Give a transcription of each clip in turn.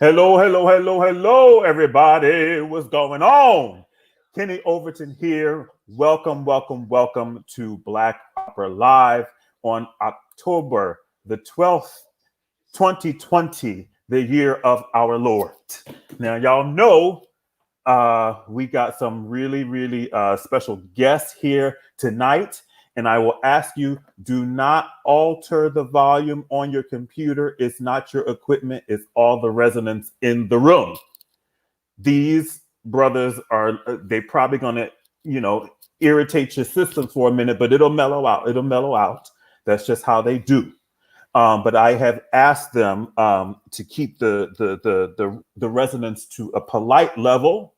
Hello, hello, hello, hello, everybody. What's going on? Kenneth Overton here. Welcome, welcome, welcome to Black Opera Live on October the 12th, 2020, the year of our Lord. Now, y'all know we got some really special guests here tonight. And I will ask you, do not alter the volume on your computer. It's not your equipment, it's all the resonance in the room. These brothers they probably gonna, irritate your system for a minute, but it'll mellow out. It'll mellow out. That's just how they do. But I have asked them to keep the resonance to a polite level,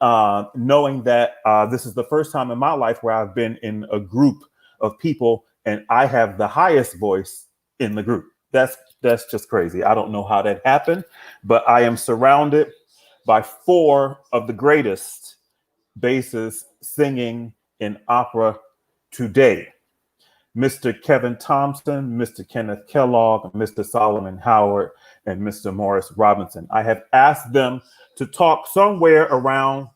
knowing that this is the first time in my life where I've been in a group of people and I have the highest voice in the group. That's just crazy. I don't know how that happened, but I am surrounded by four of the greatest basses singing in opera today. Mr. Kevin Thompson, Mr. Kenneth Kellogg, Mr. Solomon Howard, and Mr. Morris Robinson. I have asked them to talk somewhere around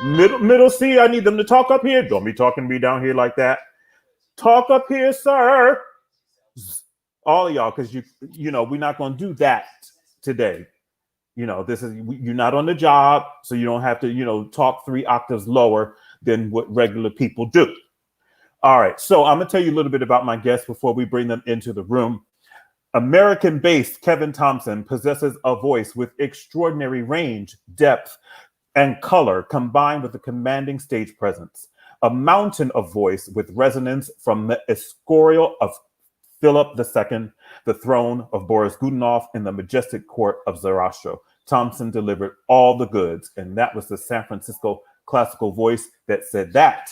middle C. I need them to talk up here. Don't be talking to me down here like that. Talk up here, sir. All of y'all, because we're not going to do that today. You're not on the job, so you don't have to, talk 3 octaves lower than what regular people do. All right, so I'm going to tell you a little bit about my guests before we bring them into the room. American-based Kevin Thompson possesses a voice with extraordinary range, depth, and color combined with a commanding stage presence. A mountain of voice with resonance from the Escorial of Philip II, the throne of Boris Godunov, and the majestic court of Zarathustra. Thompson delivered all the goods, and that was the San Francisco classical voice that said that.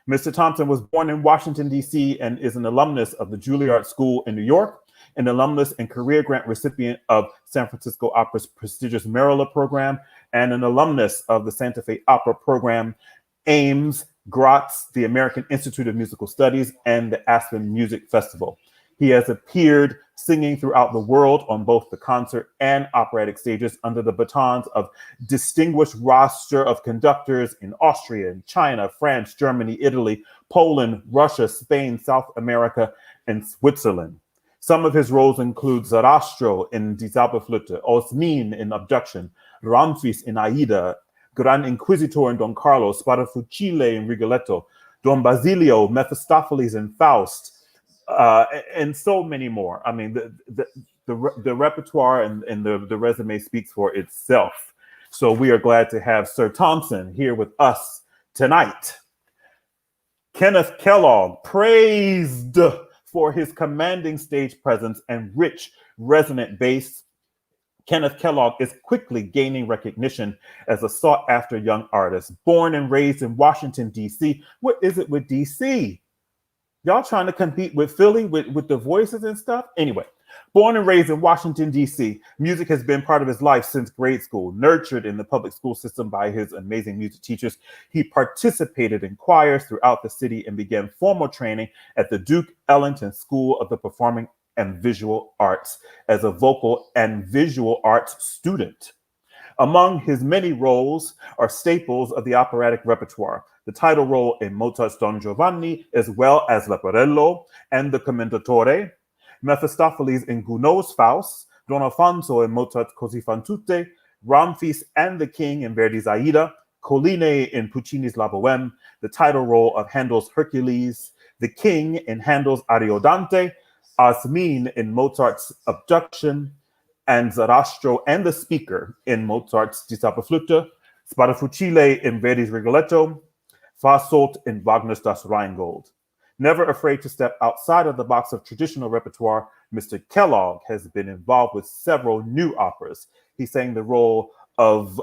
Mr. Thompson was born in Washington, D.C., and is an alumnus of the Juilliard School in New York, an alumnus and career grant recipient of San Francisco Opera's prestigious Merola program, and an alumnus of the Santa Fe Opera program, Ames, Gratz, the American Institute of Musical Studies, and the Aspen Music Festival. He has appeared singing throughout the world on both the concert and operatic stages under the batons of distinguished roster of conductors in Austria, China, France, Germany, Italy, Poland, Russia, Spain, South America, and Switzerland. Some of his roles include Zarastro in Die Zauberflöte, Osmin in Abduction, Ramfis in Aida, Gran Inquisitor in Don Carlos, Sparafucile in Rigoletto, Don Basilio, Mephistopheles in Faust, and so many more. I mean, the repertoire and the resume speaks for itself. So we are glad to have Sir Thompson here with us tonight. Kenneth Kellogg, praised for his commanding stage presence and rich, resonant bass. Kenneth Kellogg is quickly gaining recognition as a sought-after young artist. Born and raised in Washington, D.C. What is it with D.C.? Y'all trying to compete with Philly with the voices and stuff? Anyway, born and raised in Washington, D.C., music has been part of his life since grade school. Nurtured in the public school system by his amazing music teachers, he participated in choirs throughout the city and began formal training at the Duke Ellington School of the Performing and Visual Arts as a vocal and visual arts student. Among his many roles are staples of the operatic repertoire, the title role in Mozart's Don Giovanni, as well as Leporello and the Commendatore, Mephistopheles in Gounod's Faust, Don Alfonso in Mozart's Così fan tutte, Ramfis and the King in Verdi's Aida, Colline in Puccini's La Bohème, the title role of Handel's Hercules, the King in Handel's Ariodante, Osmin in Mozart's Abduction, and Zarastro and the Speaker in Mozart's Die Zauberflöte, Sparafucile in Verdi's Rigoletto, Fasolt in Wagner's Das Rheingold. Never afraid to step outside of the box of traditional repertoire, Mr. Kellogg has been involved with several new operas. He sang the role of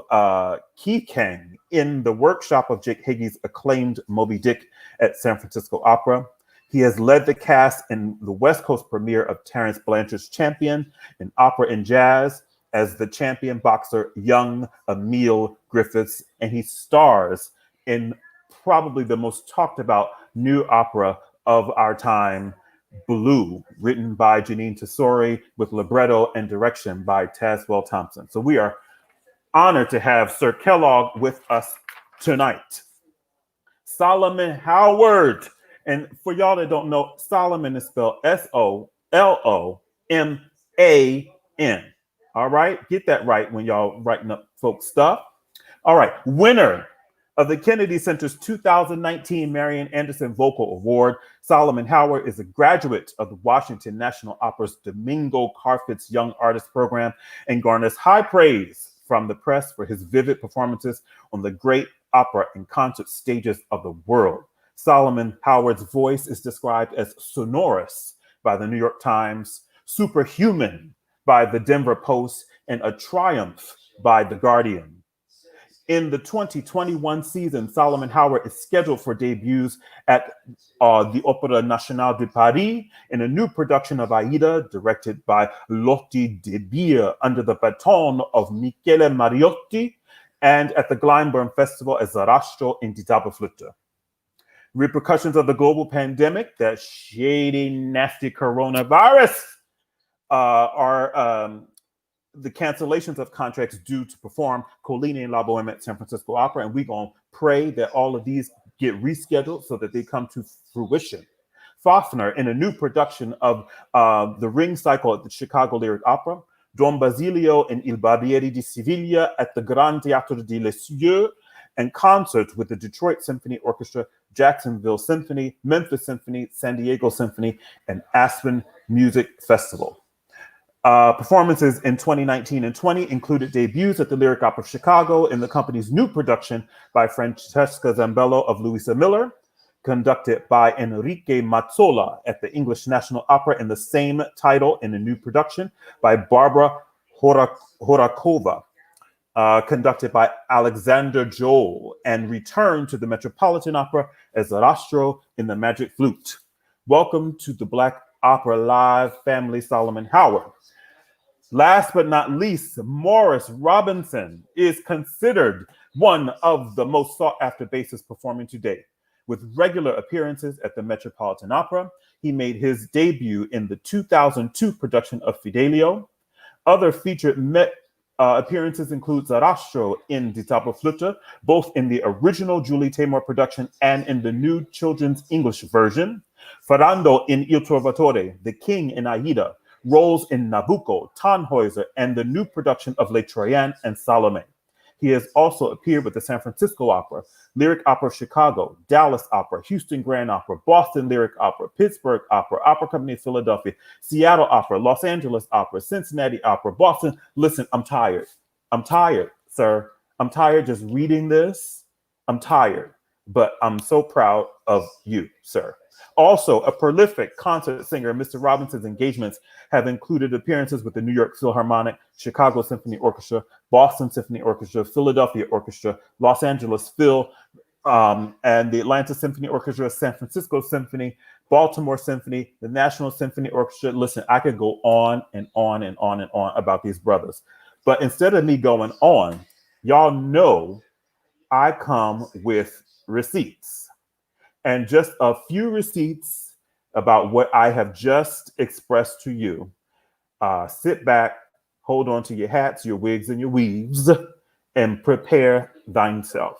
Kikang in the workshop of Jake Hagee's acclaimed Moby Dick at San Francisco Opera. He has led the cast in the West Coast premiere of Terence Blanchard's Champion in Opera and Jazz as the champion boxer young Emil Griffiths, and he stars in probably the most talked about new opera of our time, Blue, written by Janine Tesori with libretto and direction by Tazwell Thompson. So we are honored to have Sir Kellogg with us tonight. Solomon Howard. And for y'all that don't know, Solomon is spelled Soloman. All right, get that right when y'all writing up folks' stuff. All right, winner of the Kennedy Center's 2019 Marian Anderson Vocal Award, Solomon Howard is a graduate of the Washington National Opera's Domingo Carfitz Young Artist Program and garners high praise from the press for his vivid performances on the great opera and concert stages of the world. Solomon Howard's voice is described as sonorous by the New York Times, superhuman by the Denver Post, and a triumph by The Guardian. In the 2021 season, Solomon Howard is scheduled for debuts at the Opéra National de Paris in a new production of Aida, directed by Lotti De Beer under the baton of Michele Mariotti, and at the Glyndebourne Festival as Zarastro in Die Tafelflöte. Repercussions of the global pandemic, that shady, nasty coronavirus, are the cancellations of contracts due to perform Colini and La Boheme at San Francisco Opera. And we're going to pray that all of these get rescheduled so that they come to fruition. Fafner, in a new production of the Ring Cycle at the Chicago Lyric Opera, Don Basilio and Il Barbiere di Siviglia at the Grand Teatro de Les Cieux, and concert with the Detroit Symphony Orchestra, Jacksonville Symphony, Memphis Symphony, San Diego Symphony, and Aspen Music Festival. Performances in 2019 and 20 included debuts at the Lyric Opera of Chicago in the company's new production by Francesca Zambello of Louisa Miller, conducted by Enrique Mazzola at the English National Opera in the same title in a new production by Barbara Horakova, conducted by Alexander Joel, and returned to the Metropolitan Opera as Zarastro in the Magic Flute. Welcome to the Black Opera Live family, Solomon Howard. Last but not least, Morris Robinson is considered one of the most sought-after bassists performing today. With regular appearances at the Metropolitan Opera, he made his debut in the 2002 production of Fidelio. Other featured appearances include Zarastro in Die Tafelflöte, both in the original Julie Taymor production and in the new children's English version. Ferrando in Il Trovatore, The King in Aida, roles in Nabucco, Tannhäuser, and the new production of Les Troyens and Salome. He has also appeared with the San Francisco Opera, Lyric Opera of Chicago, Dallas Opera, Houston Grand Opera, Boston Lyric Opera, Pittsburgh Opera, Opera Company of Philadelphia, Seattle Opera, Los Angeles Opera, Cincinnati Opera, Boston. Listen, I'm tired. I'm tired, sir. I'm tired just reading this. I'm tired, but I'm so proud of you, sir. Also, a prolific concert singer, Mr. Robinson's engagements have included appearances with the New York Philharmonic, Chicago Symphony Orchestra, Boston Symphony Orchestra, Philadelphia Orchestra, Los Angeles Phil, and the Atlanta Symphony Orchestra, San Francisco Symphony, Baltimore Symphony, the National Symphony Orchestra. Listen, I could go on and on and on and on about these brothers. But instead of me going on, y'all know I come with receipts. And just a few receipts about what I have just expressed to you. Sit back, hold on to your hats, your wigs, and your weaves, and prepare thyself.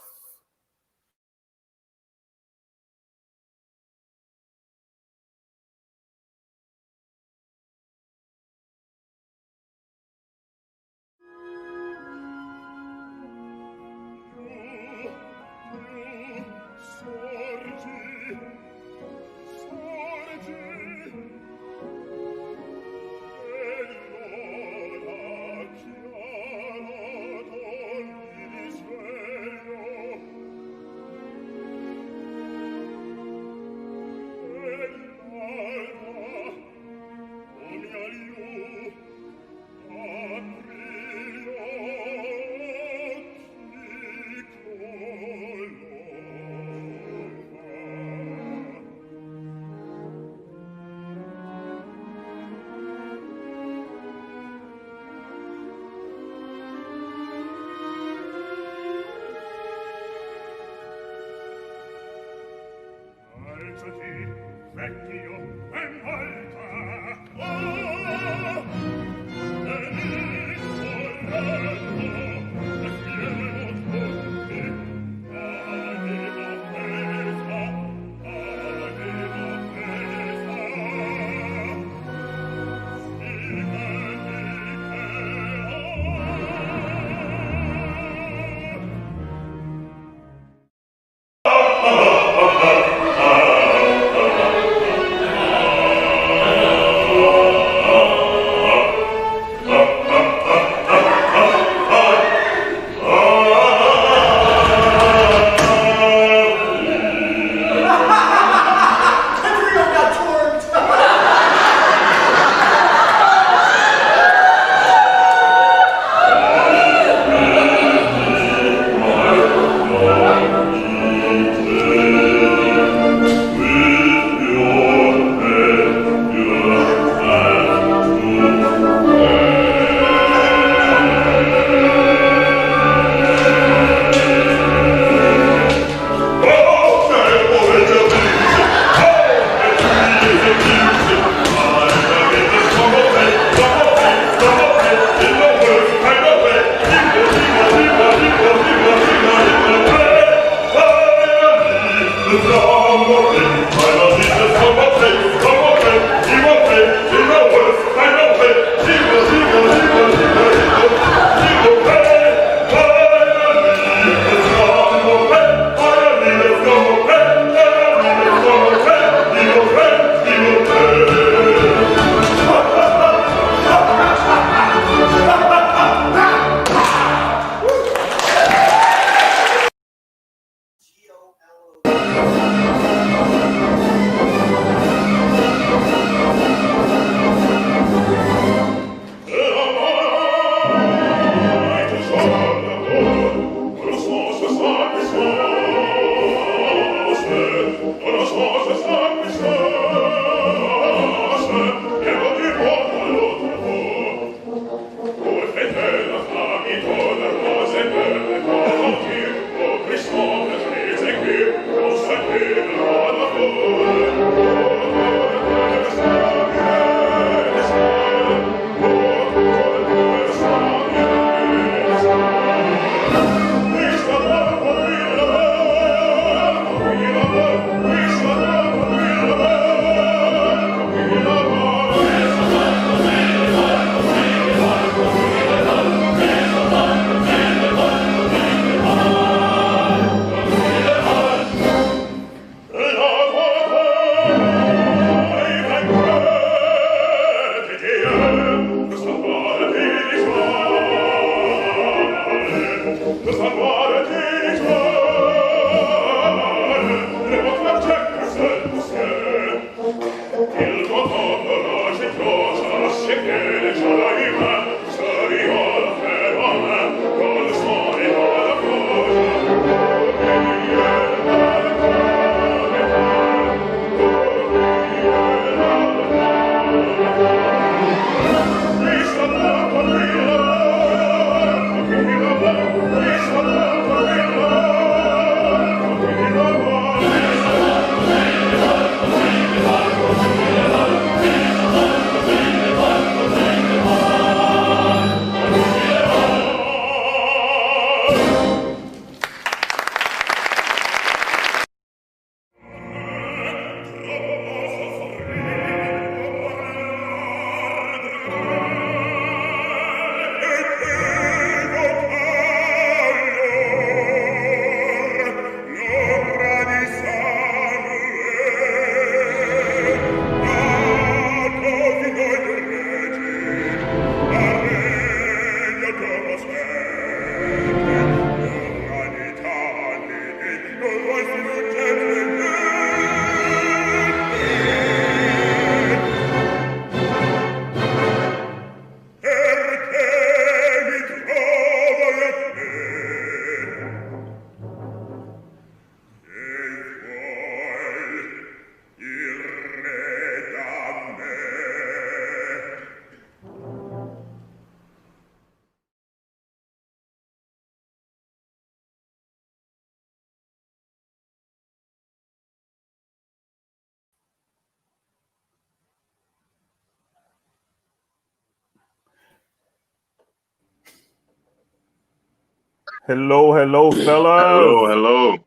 Hello, Hello, fellas. hello.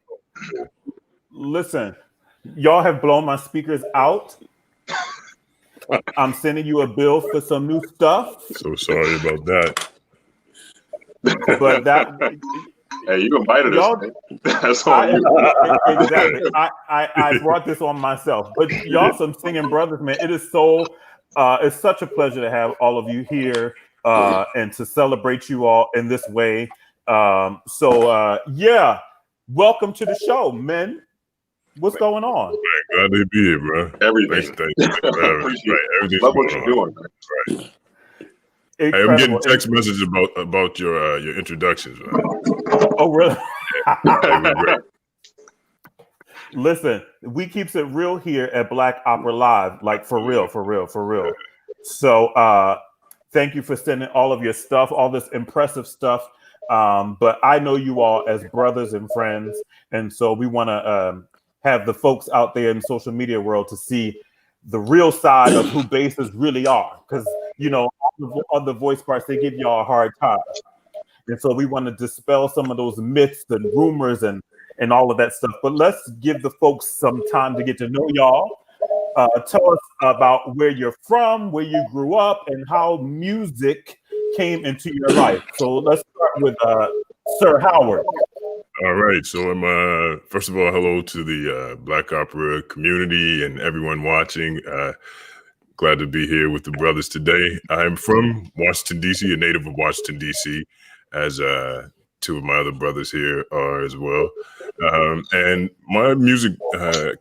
Listen, y'all have blown my speakers out. I'm sending you a bill for some new stuff. So sorry about that. But that Hey, you invited us, y'all, man. That's on you. exactly. I brought this on myself. But y'all, some singing brothers, man. It is so. It's such a pleasure to have all of you here and to celebrate you all in this way. Yeah, welcome to the show, men. What's going on? Glad to be here, bro. Everything. Thanks for having me. Appreciate Right, it. everything's Love what going you're on. doing, man. Hey, I'm Incredible. getting text messages about your introductions, man. Oh, really? They were great. Listen, we keeps it real here at Black Opera Live, like for real. So thank you for sending all of your stuff, all this impressive stuff. But I know you all as brothers and friends, and so we want to have the folks out there in the social media world to see the real side of who bases really are, because on the voice parts they give y'all a hard time, and so we want to dispel some of those myths and rumors and all of that stuff. But let's give the folks some time to get to know y'all. Tell us about where you're from, where you grew up, and how music came into your life. So let's start with Sir Howard. All right. So I'm first of all, hello to the Black Opera community and everyone watching. Glad to be here with the brothers today. I'm from Washington, D.C., a native of Washington, D.C., as two of my other brothers here are as well. And my music, I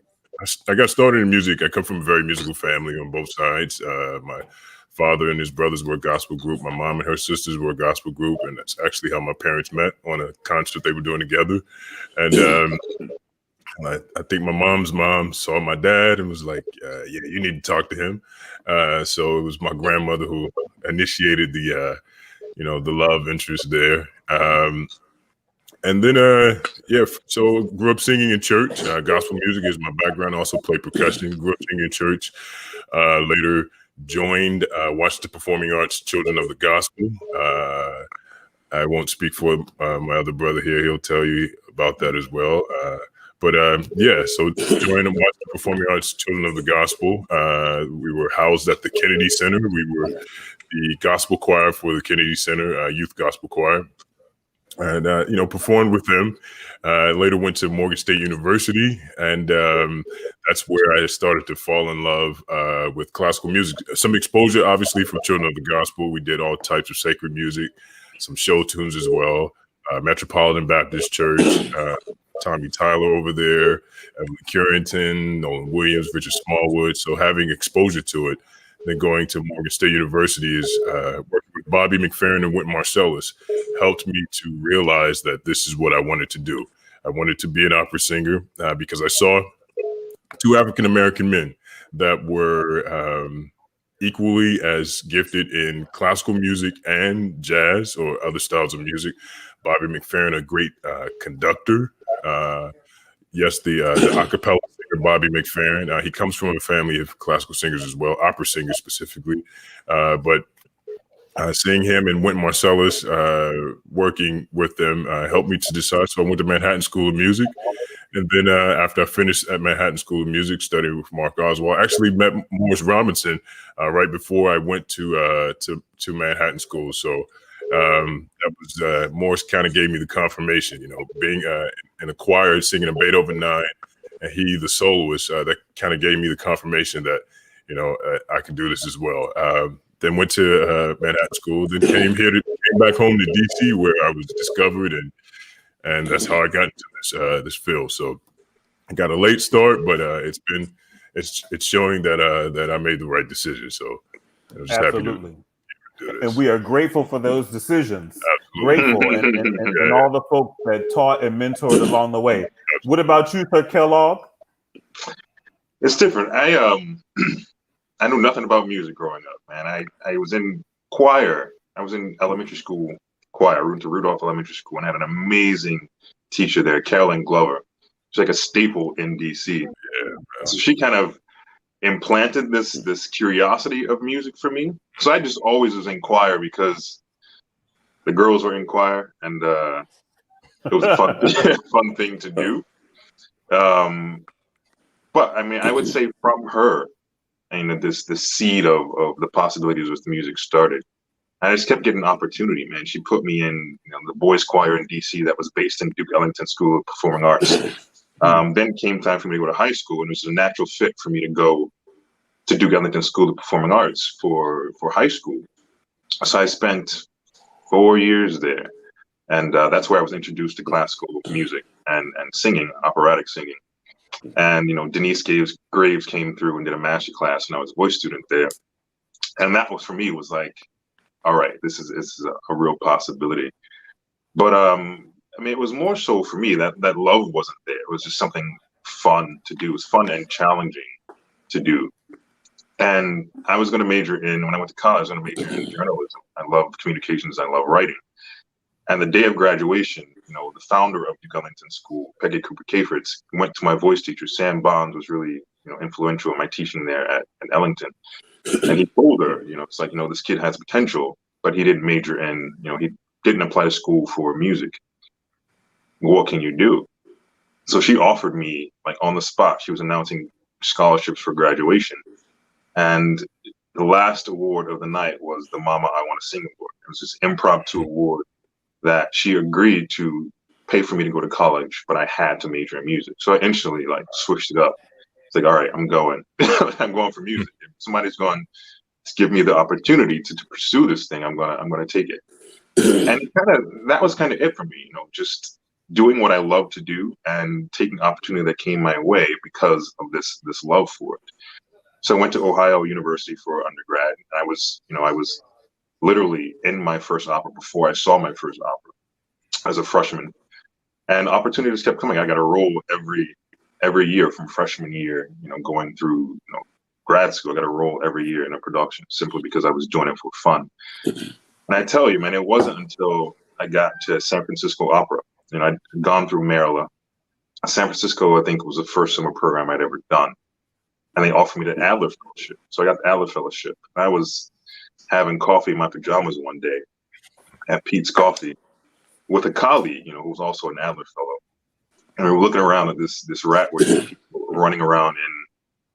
got started in music. I come from a very musical family on both sides. My father and his brothers were a gospel group. My mom and her sisters were a gospel group. And that's actually how my parents met, on a concert they were doing together. And I think my mom's mom saw my dad and was like, yeah, you need to talk to him. So it was my grandmother who initiated the love interest there. And then, so grew up singing in church. Gospel music is my background. I also play percussion. Grew up singing in church. Later joined Washington Performing Arts Children of the Gospel. I won't speak for my other brother here. He'll tell you about that as well. So joined Washington Performing Arts Children of the Gospel. We were housed at the Kennedy Center. We were the gospel choir for the Kennedy Center, youth gospel choir. And, performed with them. Later went to Morgan State University. And that's where I started to fall in love with classical music. Some exposure, obviously, from Children of the Gospel. We did all types of sacred music, some show tunes as well. Metropolitan Baptist Church, Tommy Tyler over there, Evelyn Currington, Nolan Williams, Richard Smallwood. So having exposure to it, then going to Morgan State University is working with Bobby McFerrin and Wynton Marsalis helped me to realize that this is what I wanted to do. I wanted to be an opera singer because I saw two African-American men that were equally as gifted in classical music and jazz or other styles of music. Bobby McFerrin, a great conductor. Yes, the a cappella singer, Bobby McFerrin. He comes from a family of classical singers as well, opera singers specifically. But seeing him and Wynton Marsalis working with them helped me to decide. So I went to Manhattan School of Music. And then after I finished at Manhattan School of Music, studying with Mark Oswald, I actually met Morris Robinson right before I went to Manhattan School. So that was Morris kind of gave me the confirmation, being in a choir singing a Beethoven 9 and he the soloist, that kind of gave me the confirmation that, I could do this as well. Then went to Manhattan School, then came back home to DC where I was discovered and that's how I got into this field. So I got a late start, but it's showing that I made the right decision. So I was just Absolutely. happy to do this. And we are grateful for those decisions. Grateful and all the folks that taught and mentored along the way. What about you, Sir Kellogg? It's different. I knew nothing about music growing up, man. I was in choir. I was in elementary school choir. I went to Rudolph Elementary School and had an amazing teacher there, Carolyn Glover. She's like a staple in DC. Yeah, so she kind of implanted this curiosity of music for me. So I just always was in choir because the girls were in choir, and It was a fun, fun thing to do. But I mean, I would say from her, and this seed of the possibilities with the music started. I just kept getting opportunity, man. She put me in, the boys' choir in DC that was based in Duke Ellington School of Performing Arts. Then came time for me to go to high school, and it was a natural fit for me to go to Duke Ellington School of Performing Arts for high school. So I spent 4 years there, and that's where I was introduced to classical music and singing, operatic singing. And Denise Graves came through and did a master class, and I was a voice student there. And that was, for me, was like, all right, this is a real possibility. But I mean, it was more so for me that love wasn't there. It was just something fun to do. It was fun and challenging to do. And I was going to major in, when I went to college, I was going to major in journalism. I love communications. I love writing. And the day of graduation, the founder of Duke Ellington School, Peggy Cooper Cafritz, went to my voice teacher. Sam Bonds was really, influential in my teaching there at Ellington. And he told her, it's like, this kid has potential, but he didn't major in, he didn't apply to school for music. What can you do? So she offered me, like, on the spot. She was announcing scholarships for graduation. And the last award of the night was the Mama I Want to Sing award. It was this impromptu award that she agreed to pay for me to go to college, but I had to major in music. So I instantly switched it up. It's like, all right, I'm going. I'm going for music. If somebody's going to give me the opportunity to pursue this thing, I'm gonna take it. And that was kind of it for me, just doing what I love to do and taking opportunity that came my way because of this love for it. So I went to Ohio University for undergrad. I was literally in my first opera before I saw my first opera as a freshman, and opportunities kept coming. I got a role every year from freshman year, going through, grad school. I got a role every year in a production simply because I was doing it for fun. And I tell you, man, it wasn't until I got to San Francisco Opera, I'd gone through Maryland. San Francisco, I think, was the first summer program I'd ever done. And they offered me the Adler Fellowship. So I got the Adler Fellowship. I was having coffee in my pajamas one day at Pete's Coffee with a colleague, who was also an Adler Fellow. And we were looking around at this rat race, people running around in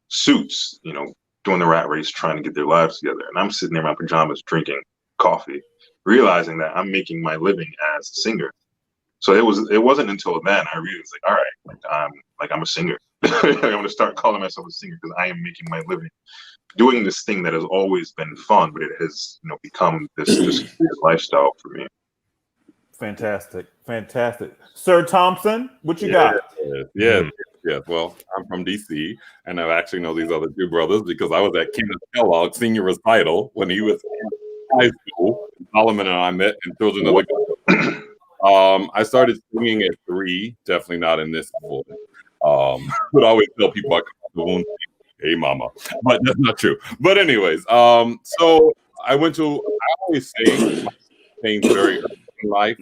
suits, doing the rat race, trying to get their lives together. And I'm sitting there in my pajamas drinking coffee, realizing that I'm making my living as a singer. So it wasn't until then I realized, all right, I'm a singer. I'm going to start calling myself a singer because I am making my living doing this thing that has always been fun, but it has become this lifestyle for me. Fantastic. Sir Thompson, what you got? Yeah. Well, I'm from DC, and I actually know these other two brothers because I was at Kenneth Kellogg senior recital when he was in high school. Solomon and I met in Children of the God. I started singing at 3, definitely not in this school. But I always tell people I come from the womb, hey mama, but that's not true. But anyways, so I always sang very early in life.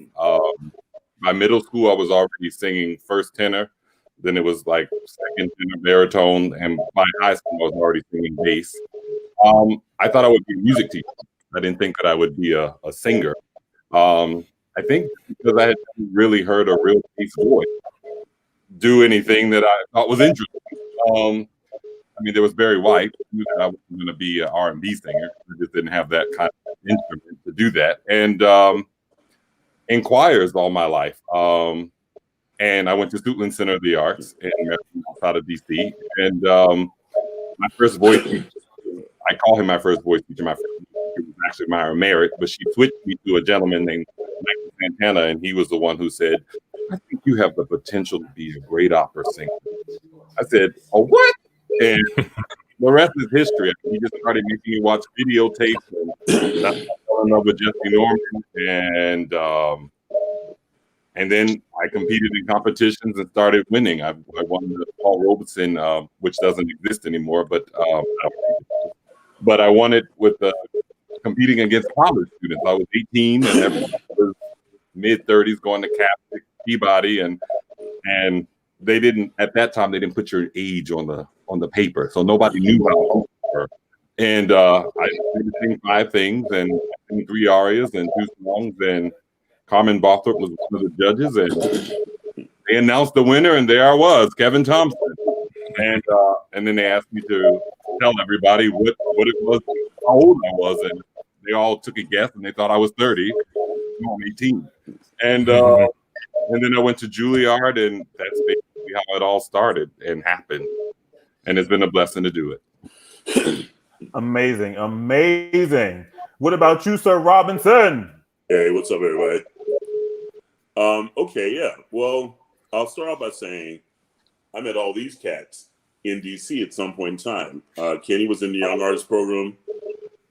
My middle school, I was already singing first tenor. Then it was like second tenor, baritone, and by high school I was already singing bass. I thought I would be a music teacher. I didn't think that I would be a singer. I think because I had really heard a real bass voice do anything that I thought was interesting. I mean, there was Barry White, who knew that I was going to be an R&B singer. I just didn't have that kind of instrument to do that. And in choirs all my life. And I went to Suitland Center of the Arts outside of DC. And my first voice teacher, I call him my first voice teacher. My first teacher was actually my merit, but she switched me to a gentleman named Michael Santana, and he was the one who said, I think you have the potential to be a great opera singer. I said, oh, what? And the rest is history. He just started making me watch videotapes, and I fell in love with Jesse Norman. And then I competed in competitions and started winning. I won the Paul Robeson, which doesn't exist anymore, but I won it with competing against college students. I was 18, and everyone was mid-30s, going to Catholic, Peabody, and they didn't, at that time, they didn't put your age on the paper, so nobody knew how old you were. And I did sing 5 things and 3 arias and 2 songs, and Carmen Bothrop was one of the judges, and they announced the winner, and there I was, Kevin Thompson. And then they asked me to tell everybody what it was, how old I was, and they all took a guess, and they thought I was 30. I'm 18. And then I went to Juilliard, and that's basically how it all started and happened. And it's been a blessing to do it. Amazing, amazing. What about you, Sir Robinson? Hey, what's up, everybody? Okay, yeah. Well, I'll start off by saying I met all these cats in DC at some point in time. Kenny was in the Young Artist program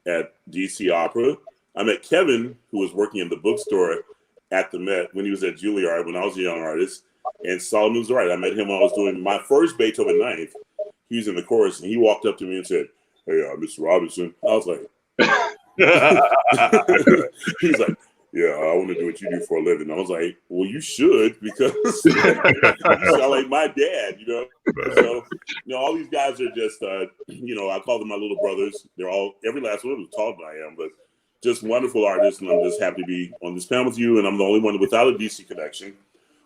at DC Opera. I met Kevin, who was working in the bookstore at the Met when he was at Juilliard when I was a young artist. And Solomon was right. I met him when I was doing my first Beethoven Ninth. He was in the chorus, and he walked up to me and said, "Hey, Mr. Robinson." I was like, he's like, "Yeah, I want to do what you do for a living." I was like, "Well, you should, because you sound like my dad, you know." So, all these guys are just, I call them my little brothers. They're all, every last one of them is taller than I am, but just wonderful artists, and I'm just happy to be on this panel with you. And I'm the only one without a DC connection.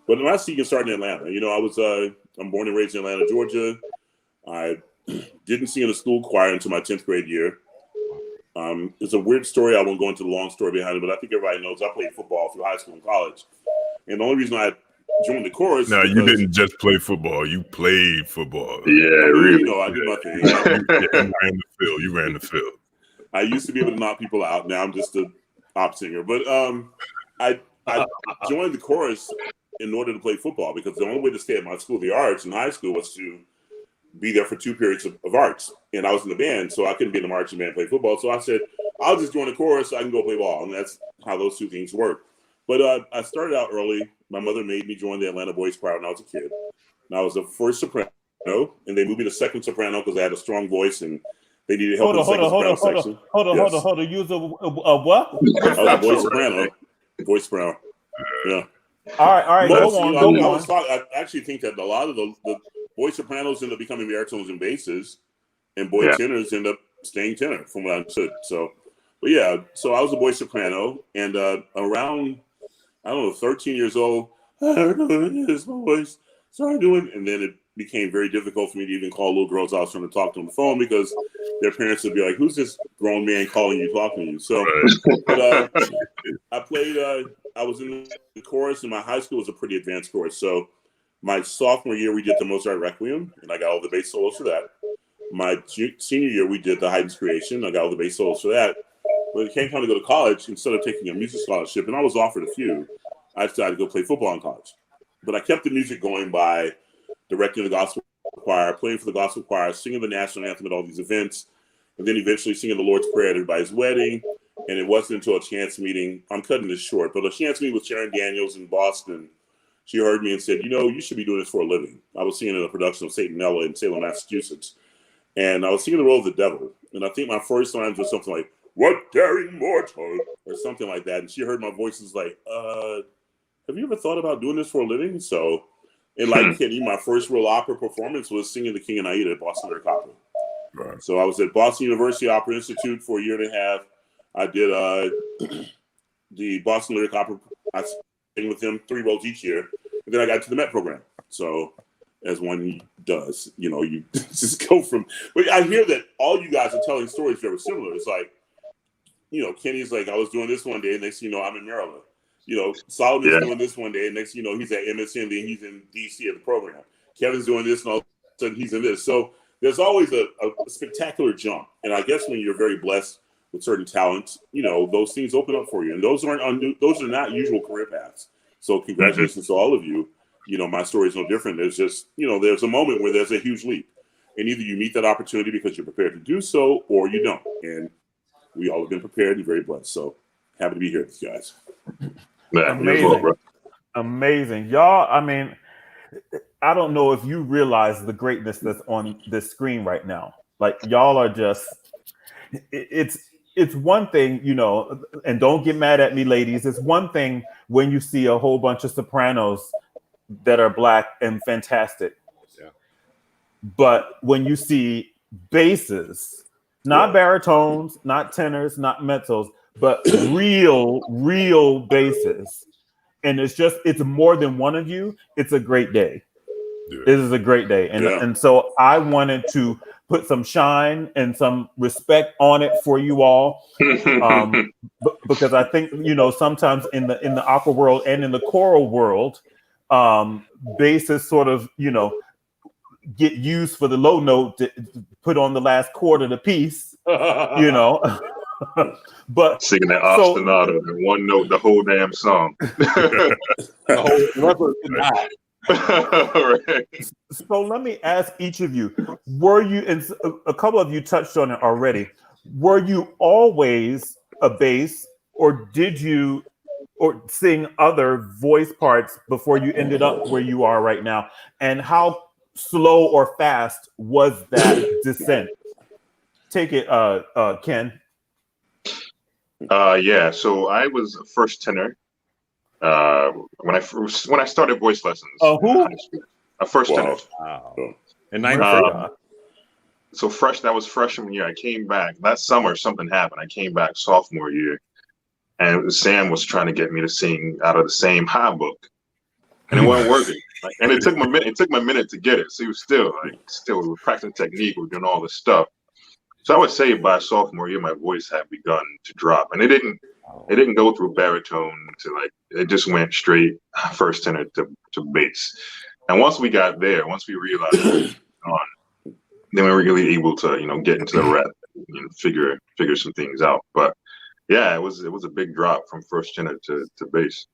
But my seeking started in Atlanta. I'm born and raised in Atlanta, Georgia. I didn't sing in the school choir until my 10th grade year. It's a weird story. I won't go into the long story behind it, but I think everybody knows I played football through high school and college. And the only reason I joined the chorus. Now, you didn't just play football; you played football. Yeah, really. I did my thing. You ran the field. I used to be able to knock people out. Now I'm just a pop singer. But I joined the chorus in order to play football, because the only way to stay at my school, the arts, in high school, was to be there for 2 periods of arts. And I was in the band, so I couldn't be in the marching band and play football. So I said, I'll just join the chorus so I can go play ball. And that's how those two things work. But I started out early. My mother made me join the Atlanta Boys Choir when I was a kid. And I was the first soprano, and they moved me to second soprano because I had a strong voice and they needed help in the second soprano section. Hold on. You was a what? I was a voice soprano. Voice soprano. Yeah. All right. Go on. I actually think that a lot of the voice sopranos end up becoming baritones and basses, and boy tenors end up staying tenor, from what I understood. So I was a voice soprano, and around, 13 years old, I heard his voice started doing, and then it became very difficult for me to even call little girls I was trying to talk to on the phone, because their parents would be like, "Who's this grown man calling you, talking to you?" So, I played. I was in the chorus, and my high school was a pretty advanced chorus. So, my sophomore year, we did the Mozart Requiem, and I got all the bass solos for that. My senior year, we did the Haydn's Creation. I got all the bass solos for that. When it came time to go to college, instead of taking a music scholarship, and I was offered a few, I decided to go play football in college. But I kept the music going by directing the gospel choir, playing for the gospel choir, singing the national anthem at all these events, and then eventually singing the Lord's Prayer at everybody's wedding. And it wasn't until a chance meeting, I'm cutting this short, but a chance meeting with Sharon Daniels in Boston. She heard me and said, "You should be doing this for a living." I was singing in a production of Satan and Ella in Salem, Massachusetts. And I was singing the role of the devil. And I think my first lines was something like, "What daring mortal," or something like that. And she heard my voice and was like, "Have you ever thought about doing this for a living?" So, and like Kenny, my first real opera performance was singing The King and Aida at Boston Lyric Opera. Right. So I was at Boston University Opera Institute for a year and a half. I did the Boston Lyric Opera. I sang with them 3 roles each year. And then I got to the Met program. So as one does, you just go from, but I hear that all you guys are telling stories very similar. It's like, Kenny's like, I was doing this one day, and next thing you know, I'm in Maryland. Solomon's doing this one day, and next thing you know, he's at MSN, and he's in DC at the program. Kevin's doing this, and all of a sudden he's in this. So there's always a spectacular jump. And I guess when you're very blessed with certain talents, those things open up for you. And those are not usual career paths. So congratulations to all of you. My story is no different. There's just, there's a moment where there's a huge leap. And either you meet that opportunity because you're prepared to do so, or you don't. And we all have been prepared and very blessed. So happy to be here with you guys. Amazing. Y'all, I don't know if you realize the greatness that's on this screen right now. Like, y'all are just, it's one thing, and don't get mad at me, ladies. It's one thing when you see a whole bunch of sopranos that are Black and fantastic. Yeah. But when you see basses, not baritones, not tenors, not mezzos, but real basses, and it's more than one of you, it's a great day. Yeah. This is a great day. And so I wanted to put some shine and some respect on it for you all. Because I think, sometimes in the opera world and in the choral world, basses sort of, get used for the low note to put on the last chord of the piece, But singing that ostinato, that one note, the whole damn song. Right. So let me ask each of you, were you, and a couple of you touched on it already, were you always a bass, or did you sing other voice parts before you ended up where you are right now? And how slow or fast was that descent? Take it, Ken. Yeah, so I was a first tenor when I started voice lessons. Who? A first tenor. Wow. In 93. So that was freshman year. I came back that summer. Something happened. I came back sophomore year, and Sam was trying to get me to sing out of the same high book, and it wasn't working. And it took my minute. It took my minute to get it. So he was still we were practicing technique. We were doing all this stuff. So I would say by sophomore year, my voice had begun to drop, and it didn't go through baritone to it just went straight first tenor to bass. And once we got there, once we realized what was going on, then we were really able to, get into the rep and figure some things out. But yeah, it was a big drop from first tenor to bass.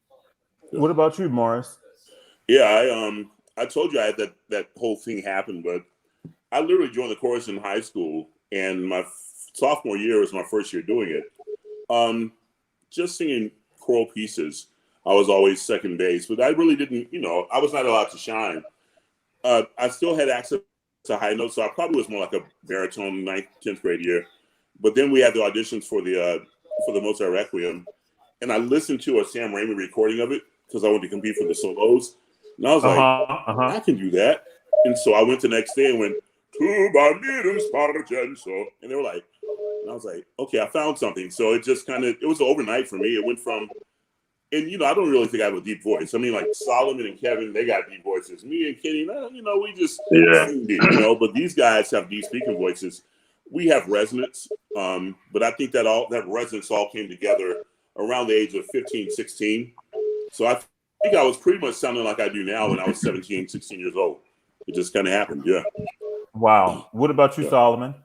What about you, Morris? Yeah, I told you I had that whole thing happen, but I literally joined the chorus in high school, and my sophomore year was my first year doing it. Just singing choral pieces, I was always second bass, but I really didn't, I was not allowed to shine. I still had access to high notes, so I probably was more like a baritone 9th, 10th grade year. But then we had the auditions for the Mozart Requiem, and I listened to a Sam Raimi recording of it because I wanted to compete for the solos, and I was like, I can do that. And so I went the next day and went, Tuba mirum spargenso, and they were like, and I was like, okay, I found something. So it just it was overnight for me. It went from, and I don't really think I have a deep voice. I mean, like Solomon and Kevin, they got deep voices. Me and Kenny, we just sing deep, but these guys have deep speaking voices. We have resonance, but I think that resonance all came together around the age of 15, 16. So I think I was pretty much sounding like I do now when I was 17, 16 years old. It just kind of happened, yeah. Wow. What about you, Solomon?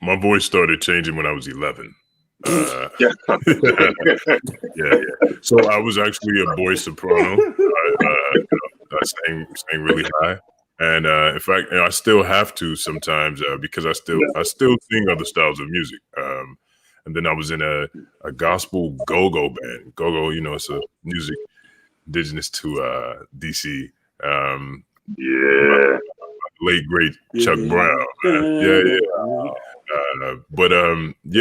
My voice started changing when I was 11. Yeah. So I was actually a boy soprano. I sang really high, and in fact, I still have to sometimes because I still sing other styles of music. And then I was in a gospel go-go band. Go-go, it's a music indigenous to DC. Late great Chuck Brown.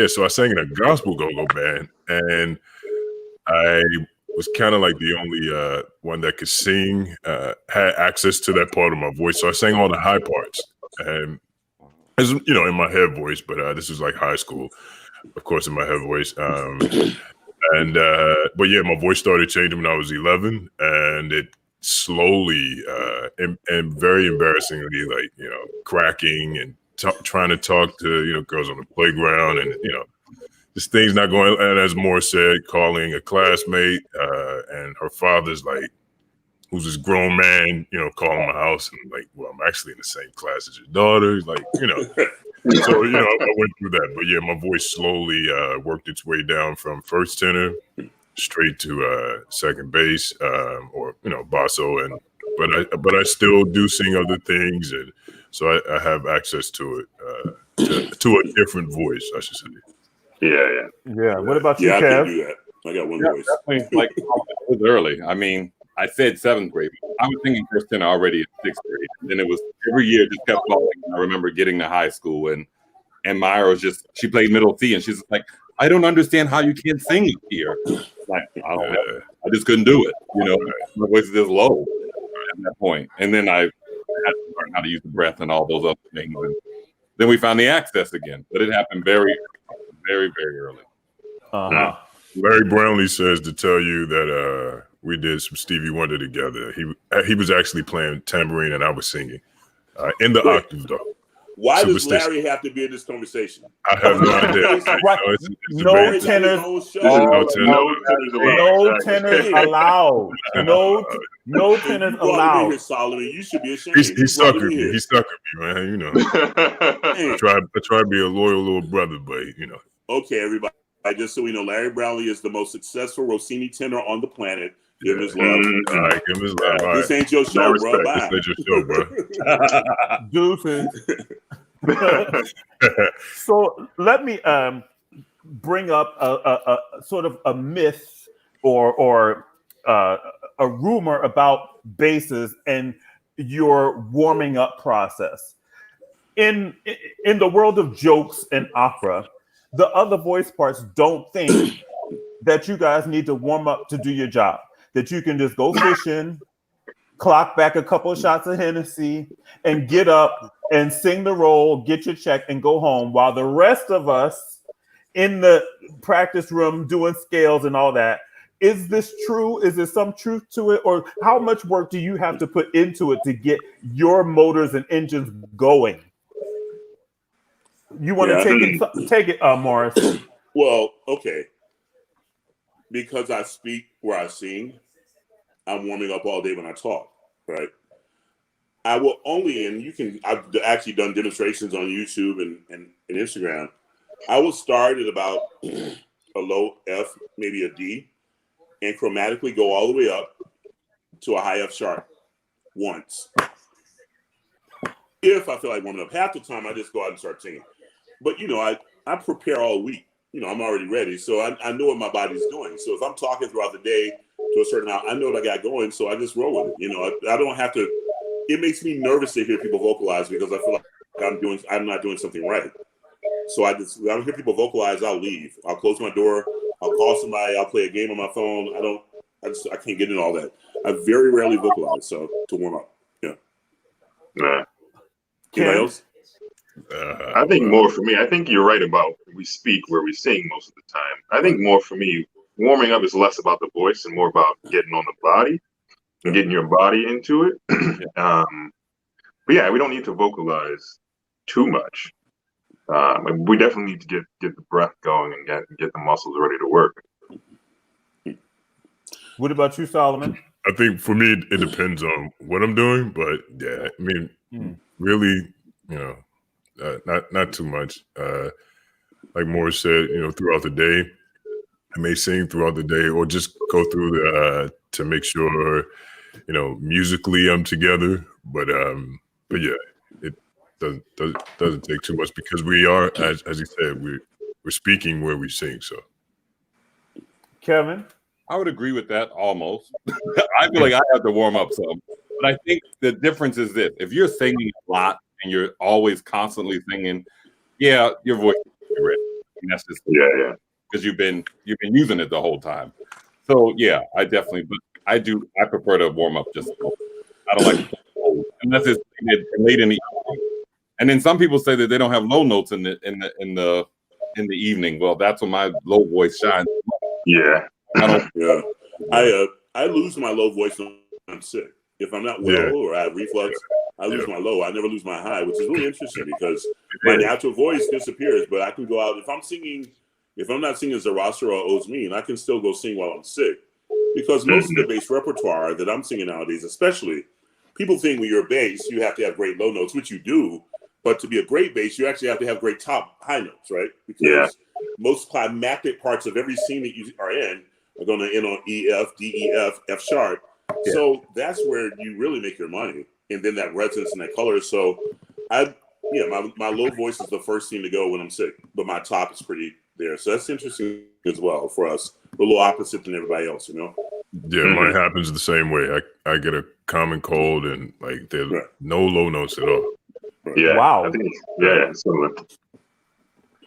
So I sang in a gospel go-go band, and I was kind of like the only one that could sing, had access to that part of my voice. So I sang all the high parts, and as in my head voice, but this was like high school, of course, in my head voice. But yeah, my voice started changing when I was 11, and it slowly and very embarrassingly, cracking and trying to talk to girls on the playground, and this thing's not going. And as Morris said, calling a classmate and her father's who's this grown man, calling my house, and well, I'm actually in the same class as your daughter, So I went through that. But yeah, my voice slowly worked its way down from first tenor straight to second bass, or basso, but I still do sing other things, and so I have access to it, to a different voice, I should say. Yeah. What about you, Kev? I can do that. I got one voice. Definitely, it was early. I mean, I said 7th grade. I was singing first tenor already in 6th grade, and then it was every year just kept falling. I remember getting to high school, and Myra was she played middle C, and she's like, I don't understand how you can't sing here. I don't know. I just couldn't do it. My voice is just low at that point. And then I had to learn how to use the breath and all those other things. And then we found the access again, but it happened very, very, very early. Larry Brownlee says to tell you that we did some Stevie Wonder together. He was actually playing tambourine and I was singing in the octave though. Why does Superstition. Larry have to be in this conversation? I have no idea. Right. It's No debate. tenors. No tenors. No tenors allowed. No tenors You brought him in allowed. here, Solomon. You should be ashamed. He You brought him suckered in me. here. He suckered me, man. You know, Hey, I try to be a loyal little brother, but you know. okay, everybody. Just so we know, Larry Brownlee is the most successful Rossini tenor on the planet. Give him his love. All right, give him his love. All This right. ain't your show, bro. Bye. This ain't your show, bro. Deuces. So let me bring up a sort of a myth or a rumor about basses and your warming up process. In the world of jokes and opera, the other voice parts don't think that you guys need to warm up to do your job. That you can just go fishing, clock back a couple of shots of Hennessy, and get up and sing the role, get your check, and go home, while the rest of us in the practice room doing scales and all that. Is this true? Is there some truth to it? Or how much work do you have to put into it to get your motors and engines going? You want to take it, Morris? Well, okay. Because I speak where I sing, I'm warming up all day when I talk, right? I will only, and I've actually done demonstrations on YouTube and Instagram. I will start at about a low F, maybe a D, and chromatically go all the way up to a high F sharp once. If I feel like warming up, half the time I just go out and start singing. But, you know, I prepare all week. You know, I'm already ready. So I know what my body's doing. So if I'm talking throughout the day to a certain amount, I know what I got going. So I just roll with it. You know, I don't have to. It makes me nervous to hear people vocalize because I feel like I'm not doing something right. So when I hear people vocalize, I'll leave. I'll close my door. I'll call somebody. I'll play a game on my phone. I can't get in all that. I very rarely vocalize. So to warm up. Yeah. Nah. Anybody else? I think more for me, I think you're right about we speak where we sing most of the time. I think more for me, warming up is less about the voice and more about getting on the body and getting your body into it. But yeah, we don't need to vocalize too much. We definitely need to get the breath going and get the muscles ready to work. What about you, Solomon? I think for me, it depends on what I'm doing, but yeah, I mean, really, you know, not too much. Like Morris said, you know, throughout the day, I may sing throughout the day or just go through to make sure, you know, musically I'm together. But yeah, it doesn't take too much because we are, as you said, we're speaking where we sing. So, Kevin? I would agree with that almost. I feel like I have to warm up some. But I think the difference is this. If you're singing a lot and you're always constantly singing, yeah, your voice is ready. And that's just because you've been using it the whole time. So yeah, I definitely, but I prefer to warm up just I don't like to unless it's late in the evening. And then some people say that they don't have low notes in the evening. Well, that's when my low voice shines. Yeah. I lose my low voice when I'm sick. If I'm not well or I have reflux, I lose my low. I never lose my high, which is really interesting because my natural voice disappears. But I can go out if I'm not singing Zarastra or Osmin, I can still go sing while I'm sick because most of the bass repertoire that I'm singing nowadays, especially people think when you're a bass, you have to have great low notes, which you do. But to be a great bass, you actually have to have great high notes, right? Because most climactic parts of every scene that you are in are going to end on E, F, D, E, F, F sharp. Yeah. So that's where you really make your money. And then that resonance and that color. So my low voice is the first thing to go when I'm sick, but my top is pretty there. So that's interesting as well for us. A little opposite than everybody else, you know? Yeah, mine happens the same way. I get a common cold and like there's no low notes at all. Yeah. Wow. Similar.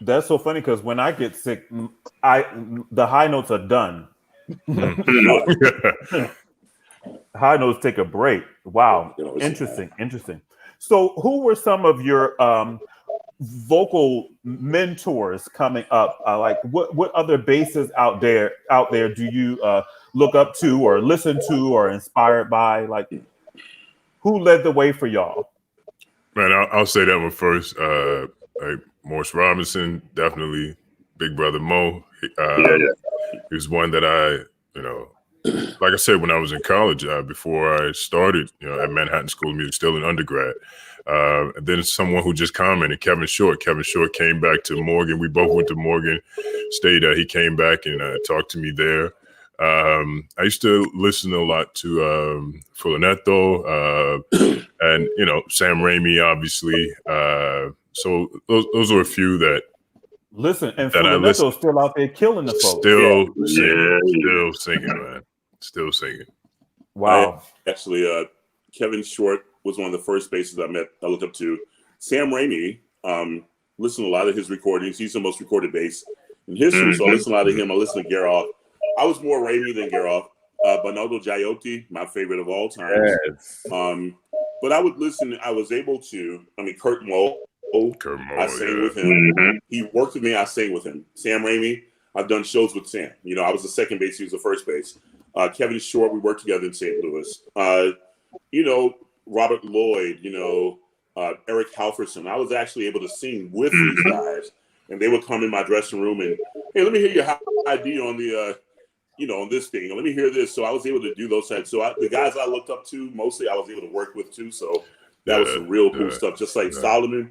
That's so funny because when I get sick, the high notes are done. High notes take a break. Wow. Interesting. So who were some of your vocal mentors coming up? Like what other basses out there do you look up to or listen to or inspired by? Like, who led the way for y'all? Man, I'll say that one first. Like Morris Robinson, definitely. Big Brother Mo. He was one that like I said, when I was in college, before I started, at Manhattan School of Music, still in undergrad. And then someone who just commented, Kevin Short. Kevin Short came back to Morgan. We both went to Morgan State. He came back and talked to me there. I used to listen a lot to Fulanetto and Sam Raimi, obviously. So those are a few that. Listen, and Fulanetto's still out there killing the folks. Still singing, man. Still singing. Wow. Actually, Kevin Short was one of the first bassists I looked up to. Sam Raimi, listened to a lot of his recordings. He's the most recorded bass in history, so I listened a lot to him. I listened to Garoff. I was more Raimi than Garoff. Bernardo Giotti, my favorite of all time. Yes. But I would listen. I was able to. Kurt Moe. I sang with him. Mm-hmm. He worked with me. I sang with him. Sam Raimi. I've done shows with Sam. I was the second bass. He was the first bass. Kevin Short. We worked together in St. Louis. Robert Lloyd. Eric Halverson. I was actually able to sing with these guys, and they would come in my dressing room and, hey, let me hear your ID on the, on this thing. Let me hear this. So I was able to do those types. So the guys I looked up to mostly, I was able to work with too. So that was some real cool stuff. Just like Solomon.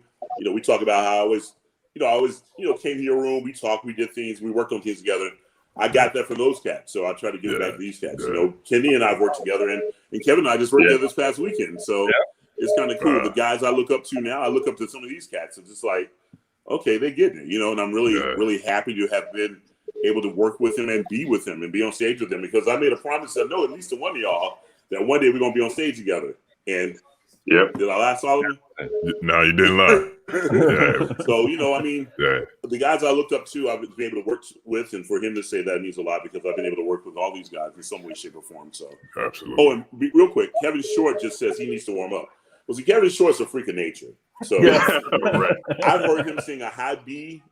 We talk about how I always came to your room. We talked. We did things. We worked on things together. I got that from those cats, so I try to give it back to these cats. Kenny and I have worked together, and Kevin and I just worked together this past weekend. So it's kind of cool. The guys I look up to now, I look up to some of these cats. It's just like, okay, they get it, and I'm really, really happy to have been able to work with them and be with them and be on stage with them, because I made a promise that at least to one of y'all that one day we're gonna be on stage together. And did I lie, Solomon? No, you didn't lie. So, the guys I looked up to, I've been able to work with, and for him to say that means a lot, because I've been able to work with all these guys in some way, shape, or form. So, absolutely. Oh, and real quick, Kevin Short just says he needs to warm up. Well, see, Kevin Short's a freak of nature. So, I've heard him sing a high B,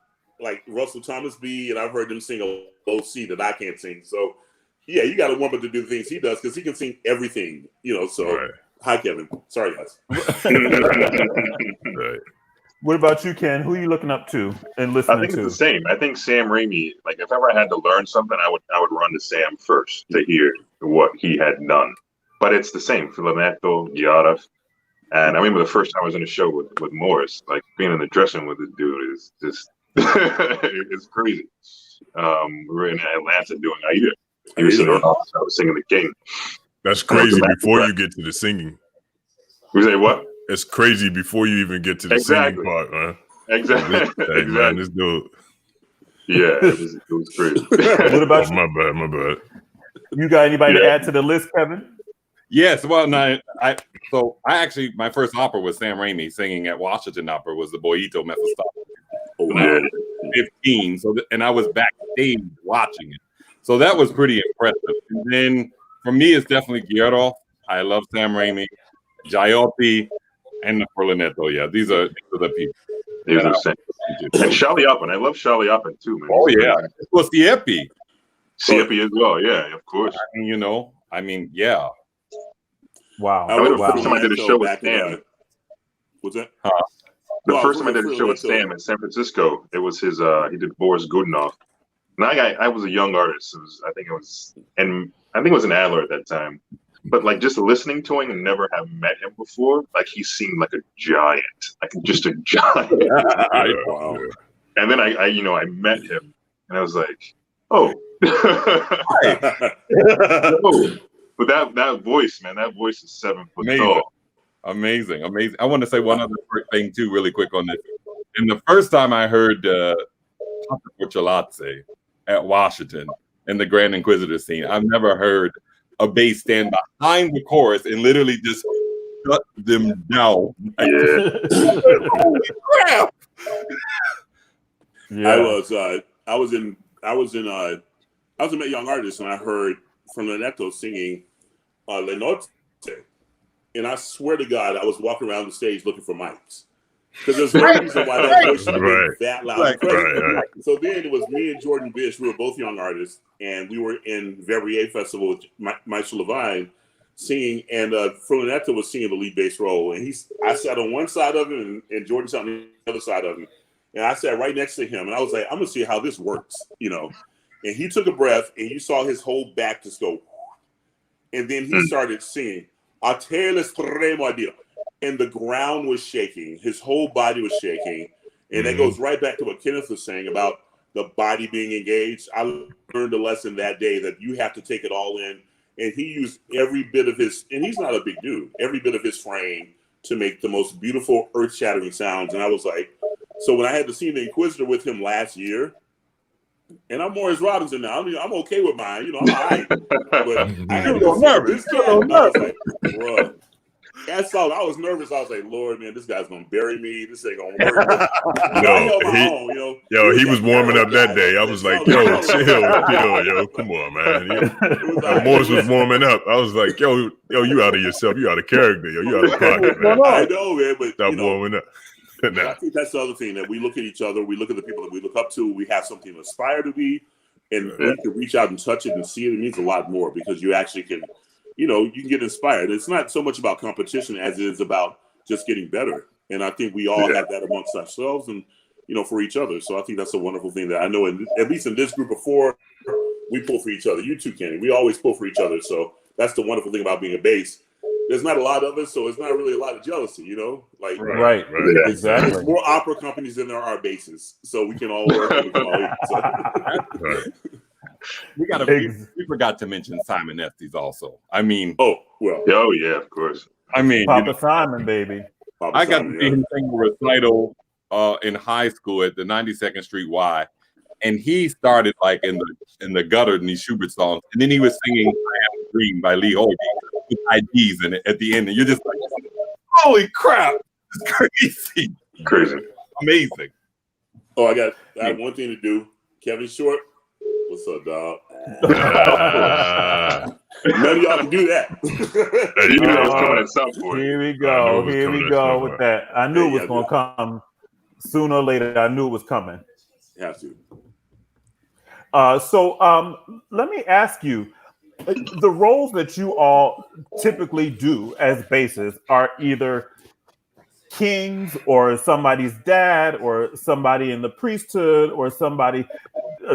like Russell Thomas B, and I've heard him sing a low C that I can't sing. So, yeah, you got to warm up to do the things he does, because he can sing everything, so. Hi, Kevin. Sorry, guys. What about you, Ken? Who are you looking up to and listening to? I think it's the same. I think Sam Raimi, like if ever I had to learn something, I would run to Sam first to hear what he had done. But it's the same. Fulanetto, Giada. And I remember the first time I was in a show with Morris, like being in the dressing room with this dude is just it's crazy. We were in Atlanta doing Aida. He was singing, I was singing The King. That's crazy before you get to the singing. You say what? It's crazy before you even get to the singing part, man. Exactly. Man, this dude. Yeah, it was crazy. What about you? My bad. You got anybody to add to the list, Kevin? Yes. Well, no, I actually, my first opera was Sam Raimi singing at Washington Opera, was the Boito Mephistopheles. When I was 15. And I was backstage watching it. So that was pretty impressive. And then for me, it's definitely Garoff. I love Sam Raimi, Giotti, and the Fulanetto. Yeah, these are the people. These are the same. And Shaliapin. I love Shaliapin too, man. Oh, yeah. It was Siepi. Siepi as well. Yeah, of course. Yeah. Wow. The first time I did a show with Sam. What's that? The first time I did a show with Sam in San Francisco, it was his, he did Boris Godunov. And I was a young artist. I think it was in Adler at that time. But like just listening to him and never have met him before, like he seemed like a giant, like just a giant. Wow. And then I met him and I was like, oh. But that voice, man, that voice is 7 foot tall. Amazing. I want to say one other thing too, really quick on this. And the first time I heard Papa Porcellazzi at Washington in the Grand Inquisitor scene, I've never heard a bass stand behind the chorus and literally just shut them down. Holy crap! Yeah. I was a young artist, and I heard Fulanetto singing Le Notte. And I swear to God, I was walking around the stage looking for mics. Because there's no reason why that voice should have been that loud. Right. So then it was me and Jordan Bish. We were both young artists, and we were in Verrier Festival with Maestro Levine singing, and Fronetta was singing the lead bass role. And I sat on one side of him, and Jordan sat on the other side of him. And I sat right next to him, and I was like, I'm going to see how this works, you know. And he took a breath, and you saw his whole back just go. And then he started singing, A te l'estremo a Dio. And the ground was shaking. His whole body was shaking. And that goes right back to what Kenneth was saying about the body being engaged. I learned a lesson that day that you have to take it all in. And he used every bit of his, and he's not a big dude, every bit of his frame to make the most beautiful, earth-shattering sounds. And I was like, so when I had to see The Inquisitor with him last year, and I'm Morris Robinson now. I mean, I'm okay with mine. You know, I'm all right. But I had to nervous. This cat, I was like, bro. That song, I was nervous. I was like, Lord, man, this guy's gonna bury me. This ain't gonna work. He was warming up that day. I was like, yo, chill, yo, come on, man. Morris was warming up. I was like, yo, you out of yourself. You out of character, yo. You out of pocket, man. I know, man, but stop warming up. I think that's the other thing, that we look at each other, we look at the people that we look up to, we have something to aspire to be, and we can reach out and touch it and see it. It means a lot more because you actually can, you know, you can get inspired. It's not so much about competition as it is about just getting better. And I think we all have that amongst ourselves and, you know, for each other. So I think that's a wonderful thing that I know, at least in this group of four, we pull for each other. You too, Kenny. We always pull for each other. So that's the wonderful thing about being a bass. There's not a lot of us, so it's not really a lot of jealousy, you know? Like, right. Exactly. There's more opera companies than there are basses, so we can all work. And we can all eat, so. We forgot to mention Simon Estes also. I mean, oh yeah, of course. I mean, Papa Simon, baby. I got to see him sing a recital in high school at the 92nd Street Y, and he started like in the gutter in these Schubert songs, and then he was singing "I Am a Dream" by Lee Hoy with IDs in it at the end, and you're just like, holy crap, it's crazy, amazing. Oh, I have one thing to do. Kevin Short, what's up, dog? None of y'all can do that. You knew that was coming at some point. Here we go with that. I knew it was going to come sooner or later. I knew it was coming. You have to. So let me ask you, the roles that you all typically do as bassists are either kings or somebody's dad or somebody in the priesthood or somebody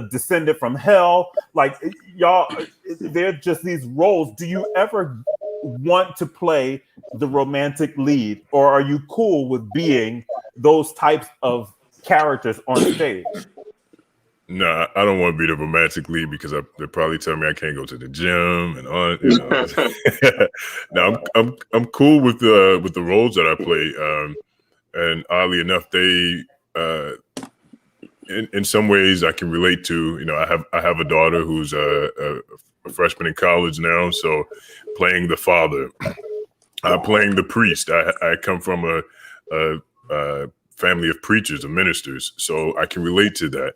descended from hell. Like, y'all, they're just these roles. Do you ever want to play the romantic lead, or are you cool with being those types of characters on stage? No, I don't want to be the romantic lead because they probably tell me I can't go to the gym and on. You know. No, I'm cool with the roles that I play, and oddly enough, they in some ways I can relate to. You know, I have a daughter who's a freshman in college now, so playing the father, playing the priest. I come from a family of preachers, of ministers, so I can relate to that.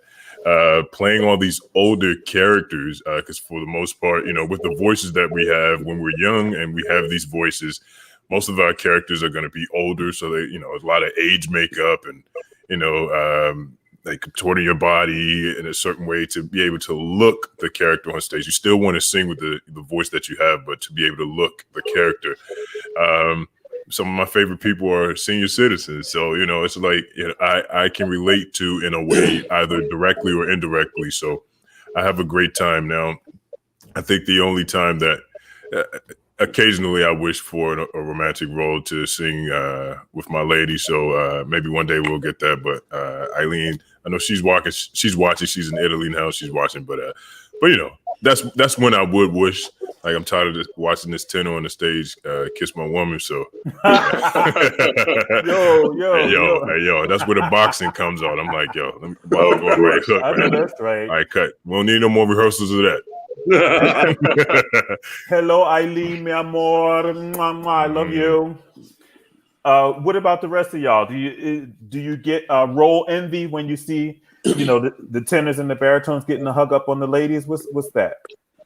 Playing all these older characters, because for the most part, you know, with the voices that we have when we're young and we have these voices, most of our characters are going to be older. So they, you know, a lot of age makeup and, you know, like contorting your body in a certain way to be able to look the character on stage. You still want to sing with the voice that you have, but to be able to look the character. Some of my favorite people are senior citizens. So, you know, it's like, you know, I can relate to in a way, either directly or indirectly. So I have a great time now. I think the only time that occasionally I wish for a romantic role to sing with my lady. So maybe one day we'll get that. But Eileen, I know she's watching. She's in Italy now. She's watching. But you know, that's when I would wish. Like, I'm tired of watching this tenor on the stage kiss my woman. So yo, that's where the boxing comes out. I'm like, yo, let me go right hook, man. That's right. All right, cut. We don't need no more rehearsals of that. Hello, Eileen, mi amor. I love you. What about the rest of y'all? Do you get role envy when you see, you know, the tenors and the baritones getting a hug up on the ladies? What's that?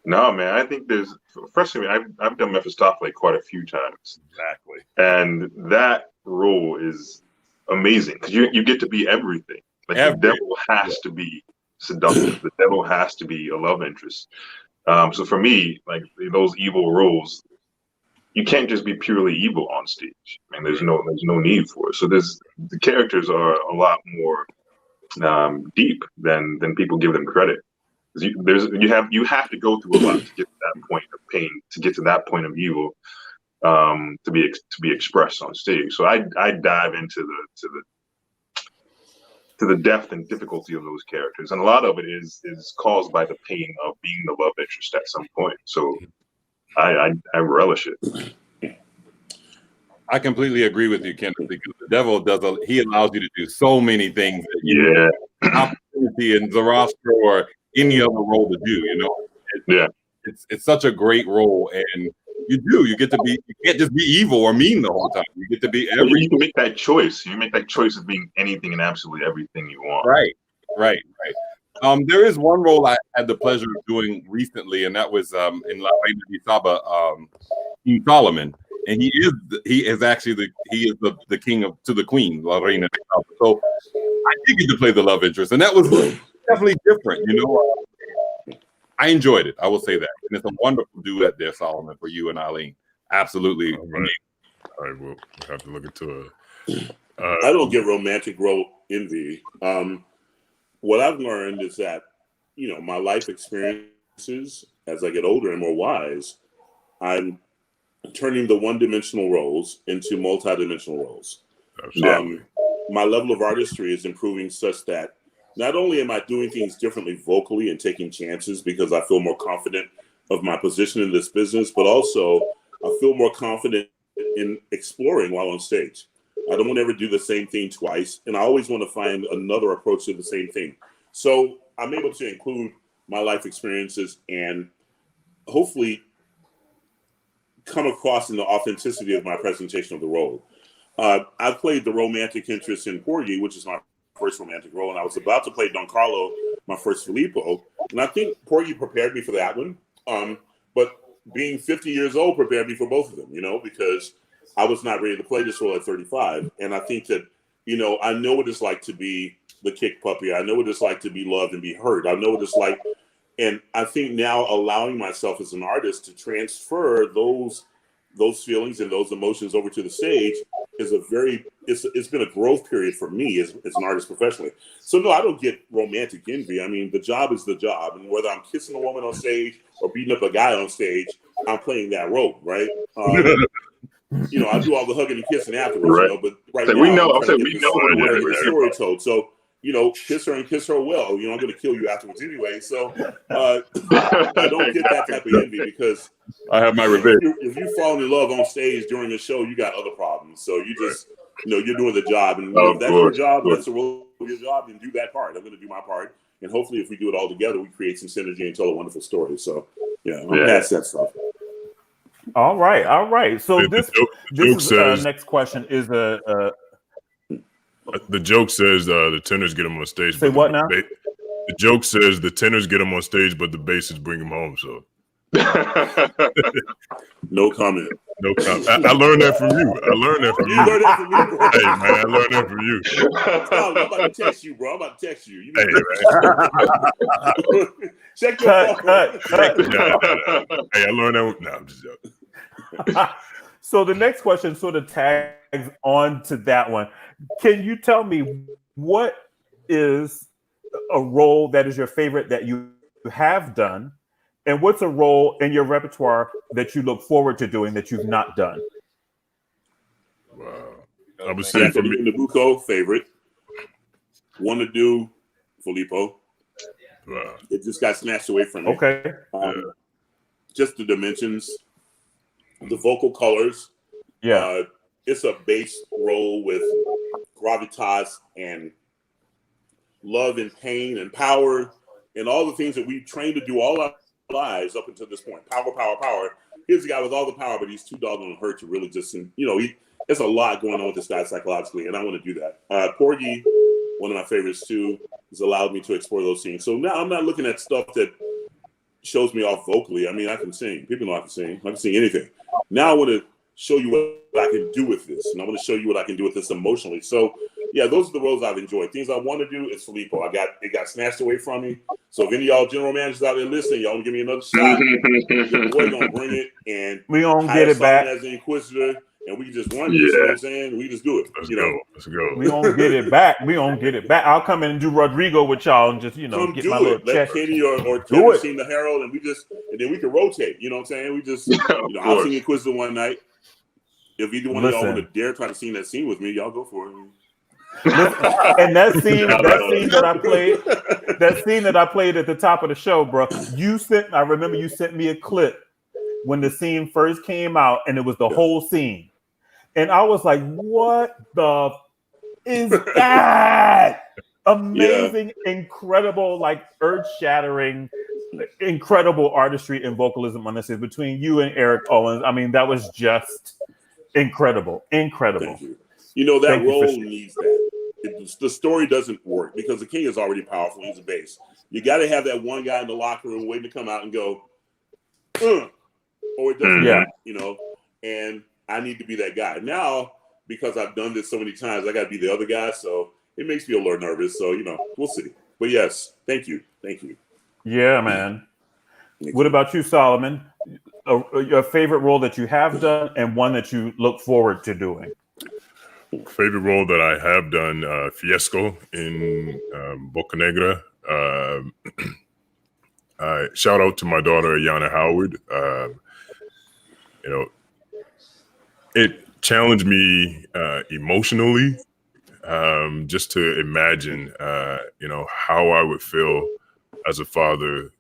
No, man. I think there's, first, I've done Mephistopheles quite a few times. Exactly. And that role is amazing because you get to be everything. Like the devil has to be seductive. The devil has to be a love interest. So for me, like those evil roles, you can't just be purely evil on stage. I mean, there's no need for it. So the characters are a lot more deep than people give them credit. You have to go through a lot to get to that point of pain, to get to that point of evil, to be expressed on stage. So I dive into the depth and difficulty of those characters, and a lot of it is caused by the pain of being the love interest at some point. So I relish it. I completely agree with you, Kenneth, because the devil he allows you to do so many things that you opportunity in Zoroaster or any other role to do, It's such a great role, and you get to be, you can't just be evil or mean the whole time. You get to be you can make that choice. You make that choice of being anything and absolutely everything you want. Right. There is one role I had the pleasure of doing recently, and that was in La Reina de Saba, King Solomon. And he is the king to the queen, La Reina de Saba. So I did get to play the love interest, and that was definitely different. I enjoyed it. I will say that, and it's a wonderful duet there, Solomon, for you and Eileen. Absolutely. All right, we'll have to look into it. I don't get romantic role envy. What I've learned is that, my life experiences as I get older and more wise, I'm turning the one-dimensional roles into multi-dimensional roles. My level of artistry is improving such that not only am I doing things differently vocally and taking chances because I feel more confident of my position in this business, but also I feel more confident in exploring while on stage. I don't want to ever do the same thing twice, and I always want to find another approach to the same thing. So I'm able to include my life experiences and hopefully come across in the authenticity of my presentation of the role. I played the romantic interest in Porgy, which is my first romantic role, and I was about to play Don Carlo, my first Filippo, and I think Porgy prepared me for that one. But being 50 years old prepared me for both of them, because I was not ready to play this role at 35. And I think that, I know what it's like to be the kick puppy. I know what it's like to be loved and be hurt. I know what it's like. And I think now allowing myself as an artist to transfer those feelings and those emotions over to the stage is it's been a growth period for me as an artist professionally. So no, I don't get romantic envy. I mean, the job is the job. And whether I'm kissing a woman on stage or beating up a guy on stage, I'm playing that role, right? I do all the hugging and kissing afterwards, but we now know the story told. So, kiss her and kiss her well. I'm going to kill you afterwards anyway. So I don't get that type of envy because I have my revenge. If you fall in love on stage during the show, you got other problems. So you just, you're doing the job. And if that's your job, that's the role of your job, then do that part. I'm going to do my part. And hopefully if we do it all together, we create some synergy and tell a wonderful story. So, I'm past that stuff. All right. So this next question is the joke says the tenors get them on stage. Say what now? The joke says the tenors get them on stage, but the bassists bring them home. So no comment. No comment. I learned that from you. You learned that from me, bro. Hey man, I learned that from you. I'm about to text you, bro. I'm about to text you. Check your cut. Hey, I learned that. No, I'm just joking. So the next question sort of tags on to that one. Can you tell me what is a role that is your favorite that you have done, and what's a role in your repertoire that you look forward to doing that you've not done? Wow. I would say for me, Nabucco, favorite. Want to do Filippo. Wow. It just got snatched away from me. Okay. Just the dimensions, the vocal colors. Yeah. It's a bass role with gravitas and love and pain and power and all the things that we've trained to do all our lives up until this point. Power. Here's a guy with all the power, but he's too doggone hurt to really just, there's a lot going on with this guy psychologically, and I want to do that. Porgy, one of my favorites too, has allowed me to explore those things. So now I'm not looking at stuff that shows me off vocally. I mean, I can sing. People know I can sing. I can sing anything. Now I want to show you what I can do with this, and I want to show you what I can do with this emotionally. So yeah, those are the roles I've enjoyed. Things I want to do is Filippo. It got snatched away from me. So if any of y'all general managers out there listening, y'all give me another shot. Your boy gonna bring it and We gonna hire get it Solomon back. as the Inquisitor, and we can just run this. You know what I'm saying? We just do it. Let's you go. know, Let's go. We gonna get it back. We gonna get it back. I'll come in and do Rodrigo with y'all and just come get do my little it. Let check. Kenny or Do Kevin it. sing the Herald, and then we can rotate. You know what I'm saying? We just Of I'll course. sing Inquisitor one night. If either one of y'all want to Listen. dare try to sing that scene with me, y'all go for it. And that scene that I played at the top of the show, bro. I remember you sent me a clip when the scene first came out, and it was the whole scene, and I was like, "What the is that?" Amazing, incredible, like earth-shattering, incredible artistry and vocalism on this between you and Eric Owens. I mean, that was just incredible. Thank you. You know, that Thank you for role needs that. The story doesn't work because the king is already powerful. He's a base. You got to have that one guy in the locker room waiting to come out and go, or it doesn't Yeah. work, and I need to be that guy. Now, because I've done this so many times, I got to be the other guy. So it makes me a little nervous. So, we'll see. But yes, thank you. Thank you. Yeah, man. Thank What you. about you, Solomon? Your favorite role that you have done and one that you look forward to doing? Favorite role that I have done, Fiesco in Boca Negra. Shout out to my daughter, Ayana Howard. It challenged me emotionally, just to imagine, how I would feel as a father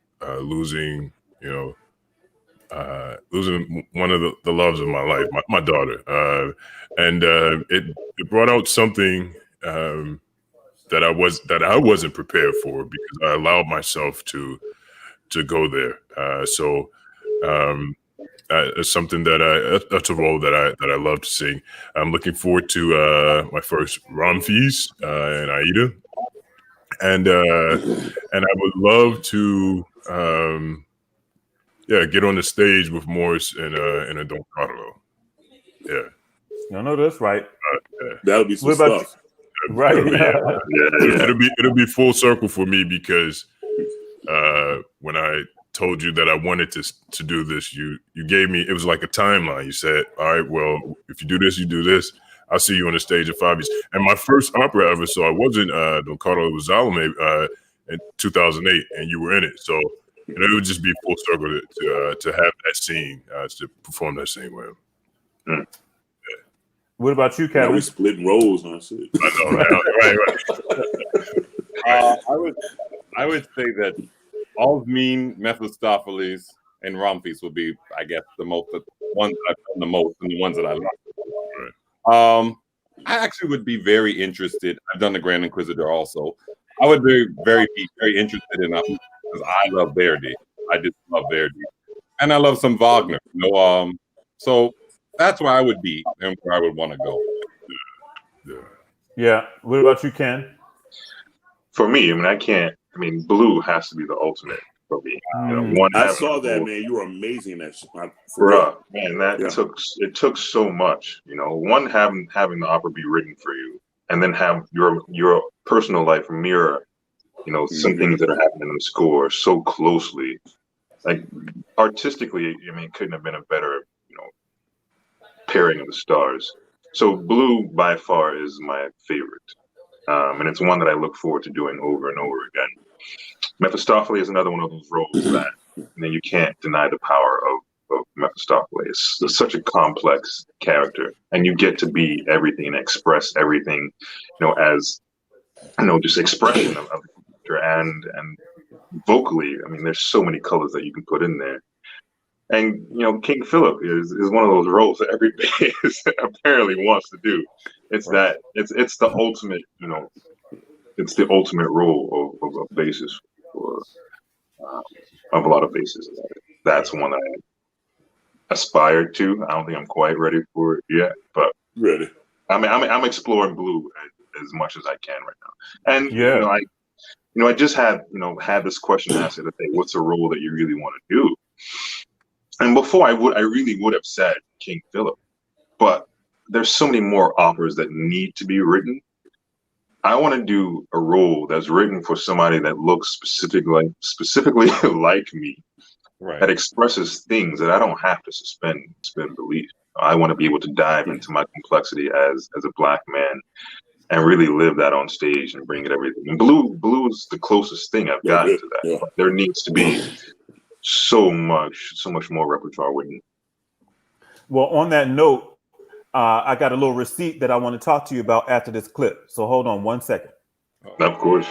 losing one of the loves of my life, my daughter. And it brought out something that I wasn't prepared for, because I allowed myself to go there. It's something that's a role that I love to sing. I'm looking forward to my first Ramfis and Aida, and I would love to get on the stage with Morris and a Don Carlo. Yeah. No, that's right. That'll be some What about stuff. Right. It'll be full circle for me, because when I told you that I wanted to do this, you gave me, it was like a timeline. You said, all right, well, if you do this, you do this, I'll see you on the stage in 5 years. And my first opera I ever saw wasn't Don Carlo, it was Salome in 2008, and you were in it. So it would just be full circle to have that scene, to perform that scene with him. What about you, Now Kevin? we splitting roles on shit. I know, right. I would say that Osmin, Mephistopheles, and Ramfis would be, I guess, the ones that I've done the most and the ones that I love. I actually would be very interested. I've done the Grand Inquisitor also. I would be very interested in because I love Verdi. I just love Verdi, and I love some Wagner. So that's where I would be and where I would want to go. Yeah. What about you, Ken? For me, Blue has to be the ultimate for me. I saw that, man. You were amazing in that shit. Bruh, man, took so much. One, having the opera be written for you, and then have your personal life mirror, some things that are happening in the score so closely. Like artistically, it couldn't have been a better, pairing of the stars. So Blue by far is my favorite. And it's one that I look forward to doing over and over again. Mephistopheles is another one of those roles that you can't deny the power of Mephistopheles. It's such a complex character, and you get to be everything and express everything, as just expression of the character and vocally. There's so many colors that you can put in there. And King Philip is one of those roles that every base apparently wants to do. It's the ultimate, it's the ultimate role of bases for of a lot of bases. That's one that I aspired to. I don't think I'm quite ready for it yet, but ready. I'm exploring Blue as much as I can right now. And I just had this question asked the other day: what's a role that you really want to do? And before I really would have said King Philip, but there's so many more operas that need to be written I want to do a role that's written for somebody that looks specifically like me, Right. that expresses things that I don't have to suspend belief. I want to be able to dive into my complexity as a Black man and really live that on stage and bring it everything. And blue is the closest thing I've gotten to that. Yeah. But there needs to be so much more repertoire with me. Well, on that note, I got a little receipt that I want to talk to you about after this clip. So hold on 1 second. Of course.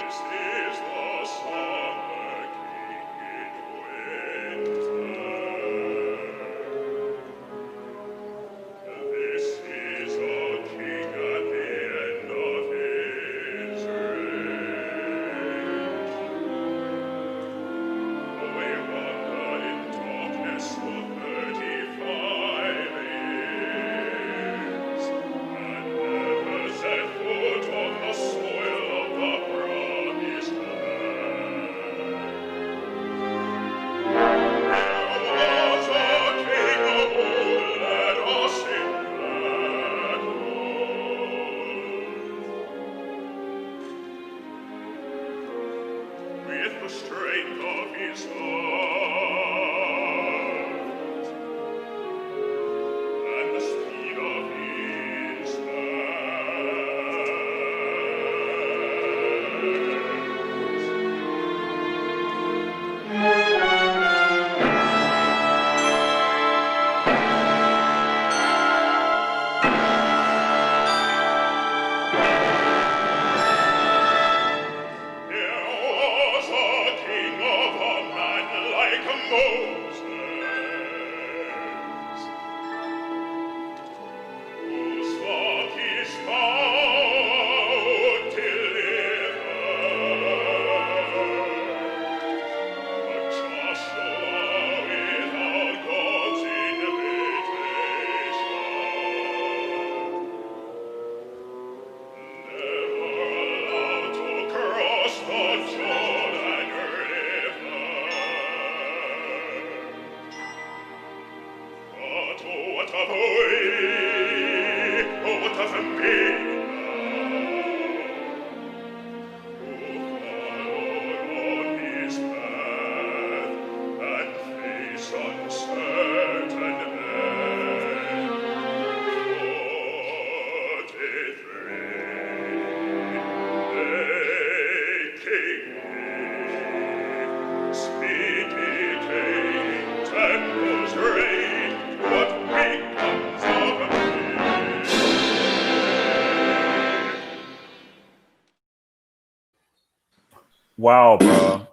Wow, bro.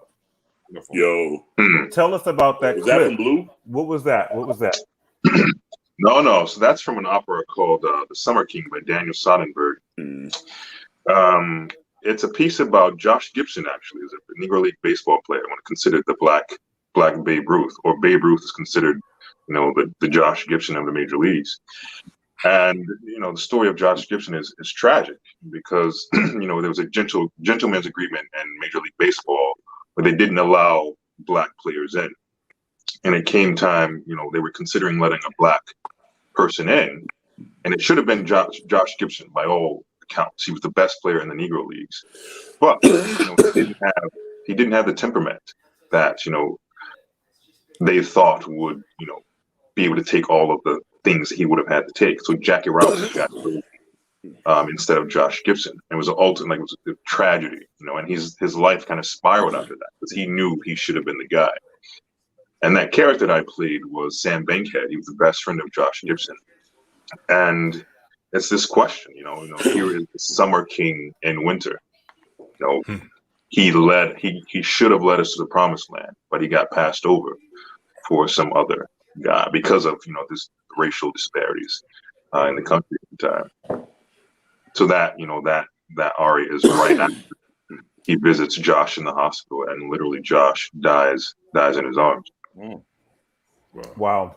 Yo, Tell us about that was clip. that from Blue? What was that? What was that? No. So that's from an opera called The Summer King by Daniel Sonnenberg. It's a piece about Josh Gibson, actually, who's a Negro League baseball player. I want to consider the black Babe Ruth, or Babe Ruth is considered, the Josh Gibson of the major leagues. And the story of Josh Gibson is tragic because there was a gentleman's agreement in Major League Baseball where they didn't allow black players in, and it came time they were considering letting a black person in, and it should have been Josh Gibson by all accounts. He was the best player in the Negro Leagues, but he didn't have the temperament that they thought would be able to take all of the things he would have had to take. So Jackie Robinson instead of Josh Gibson. It was ultimately, it was a tragedy, and his life kind of spiraled after that because he knew he should have been the guy. And that character that I played was Sam Bankhead. He was the best friend of Josh Gibson. And it's this question, here is the Summer King in winter. He should have led us to the promised land, but he got passed over for some other guy because of this racial disparities in the country at the time. So that that aria is right after he visits Josh in the hospital, and literally Josh dies in his arms. Wow.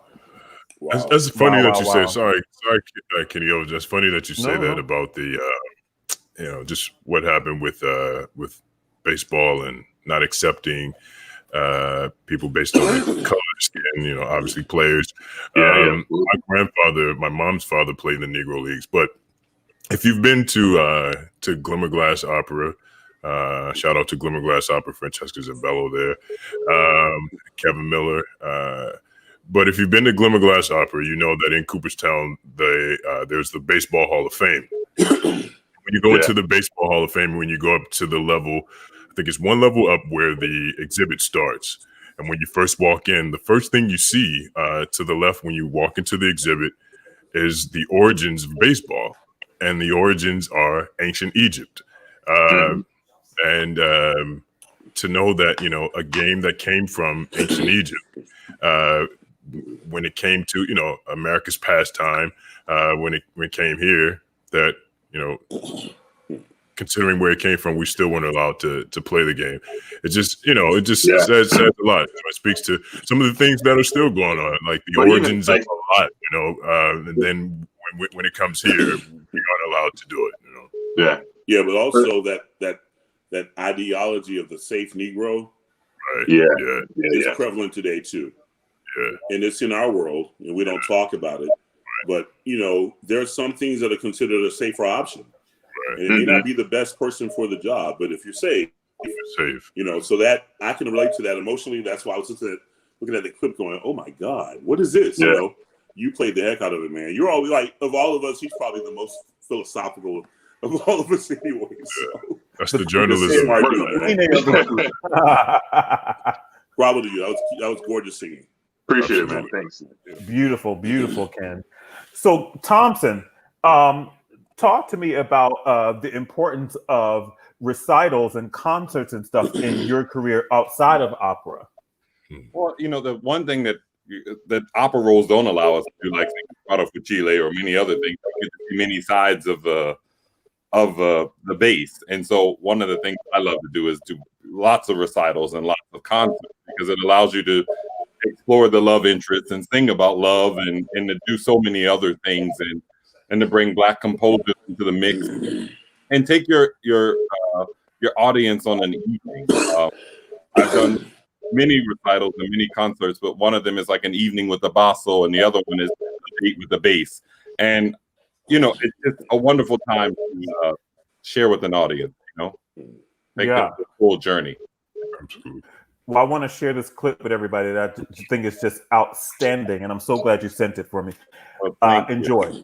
That's funny that you wow. said. Sorry, Kenny Overton. That's funny that you say that about the just what happened with baseball and not accepting people based on their color, skin. Obviously players. My mom's father played in the Negro Leagues, but if you've been to Glimmerglass Opera, shout out to Glimmerglass Opera, Francesca Zambello there, Kevin Miller. But if you've been to Glimmerglass Opera, you know that in Cooperstown, there's the Baseball Hall of Fame. When you go into the Baseball Hall of Fame, when you go up to the level, I think it's one level up where the exhibit starts. And when you first walk in, the first thing you see to the left when you walk into the exhibit is the origins of baseball. And the origins are ancient Egypt. And to know that, you know, a game that came from ancient Egypt, when it came to, you know, America's pastime, when it came here, that, you know, considering where it came from, we still weren't allowed to play the game. It just, you know, says a lot. It speaks to some of the things that are still going on, like the origins of a lot, you know, and then when it comes here, we aren't allowed to do it, you know. Yeah, but also that ideology of the safe Negro, is prevalent today too. And it's in our world, and we don't talk about it. But, you know, there are some things that are considered a safer option. And it may not be the best person for the job, but if you're safe, you know, so that I can relate to that emotionally. That's why I was looking at the clip going, oh my God, what is this? You know, you played the heck out of it, man. You're always like, of all of us, he's probably the most philosophical of all of us anyway. So that's the journalism. Bravo to you. That was gorgeous singing. Appreciate it, man. Thanks. Beautiful, beautiful, Ken. So Thompson, talk to me about the importance of recitals and concerts and stuff in your career outside of opera. Well, you know, the one thing that opera roles don't allow us to do, like Prado Fucile or many other things, we get to see many sides of the bass. And so one of the things I love to do is do lots of recitals and lots of concerts, because it allows you to explore the love interests and sing about love and to do so many other things and to bring Black composers into the mix and take your audience on an evening. I've done many recitals and many concerts, but one of them is like an evening with the basso, and the other one is a date with the bass. And you know, it's just a wonderful time to share with an audience. You know, make the full journey. Absolutely. Well, I want to share this clip with everybody that I think is just outstanding, and I'm so glad you sent it for me. Enjoy.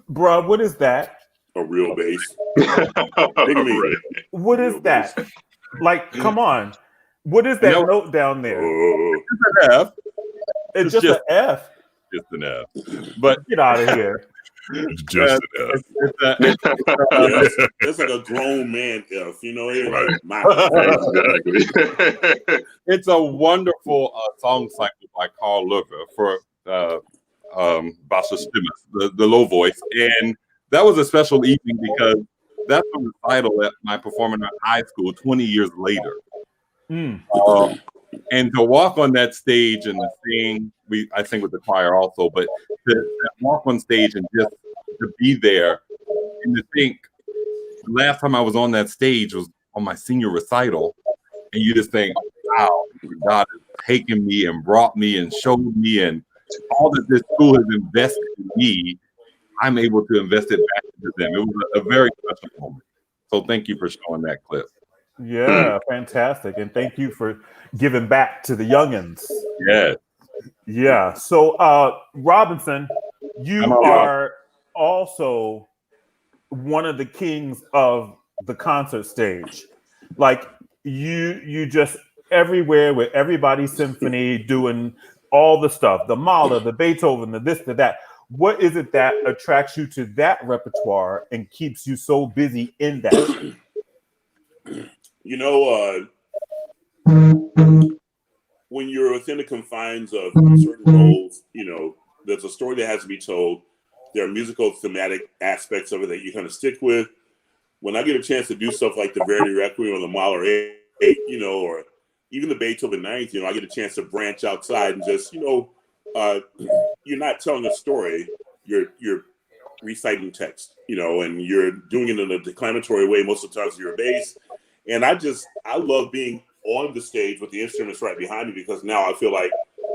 Bruh, what is that? A real bass. What is that? Like, come on. What is that note down there? It's an F. It's just an F. Just an F. But get out of here. It's just an F. It's like a grown man F, you know? Exactly. It's a wonderful song cycle by Carl Luger for Basso Stimmus, the low voice. And that was a special evening because that's a recital that I performed in high school 20 years later. And to walk on that stage and to sing, I sing with the choir also, but to walk on stage and just to be there and to think, the last time I was on that stage was on my senior recital, and you just think, wow, God has taken me and brought me and showed me, and all that this school has invested in me, I'm able to invest it back into them. It was a very special moment. So thank you for showing that clip. Yeah, fantastic. And thank you for giving back to the youngins. Yes. Yeah. So, Robinson, you are also one of the kings of the concert stage. Like you just everywhere with everybody's symphony doing all the stuff, the Mahler, the Beethoven, the this, the that. What is it that attracts you to that repertoire and keeps you so busy in that? You know, when you're within the confines of certain roles, you know, there's a story that has to be told. There are musical thematic aspects of it that you kind of stick with. When I get a chance to do stuff like the Verdi Requiem or the Mahler 8, you know, or even the Beethoven 9th, you know, I get a chance to branch outside and just, you know, you're not telling a story, you're reciting text, you know, and you're doing it in a declamatory way most of the times you're a bass. And I love being on the stage with the instruments right behind me, because now I feel like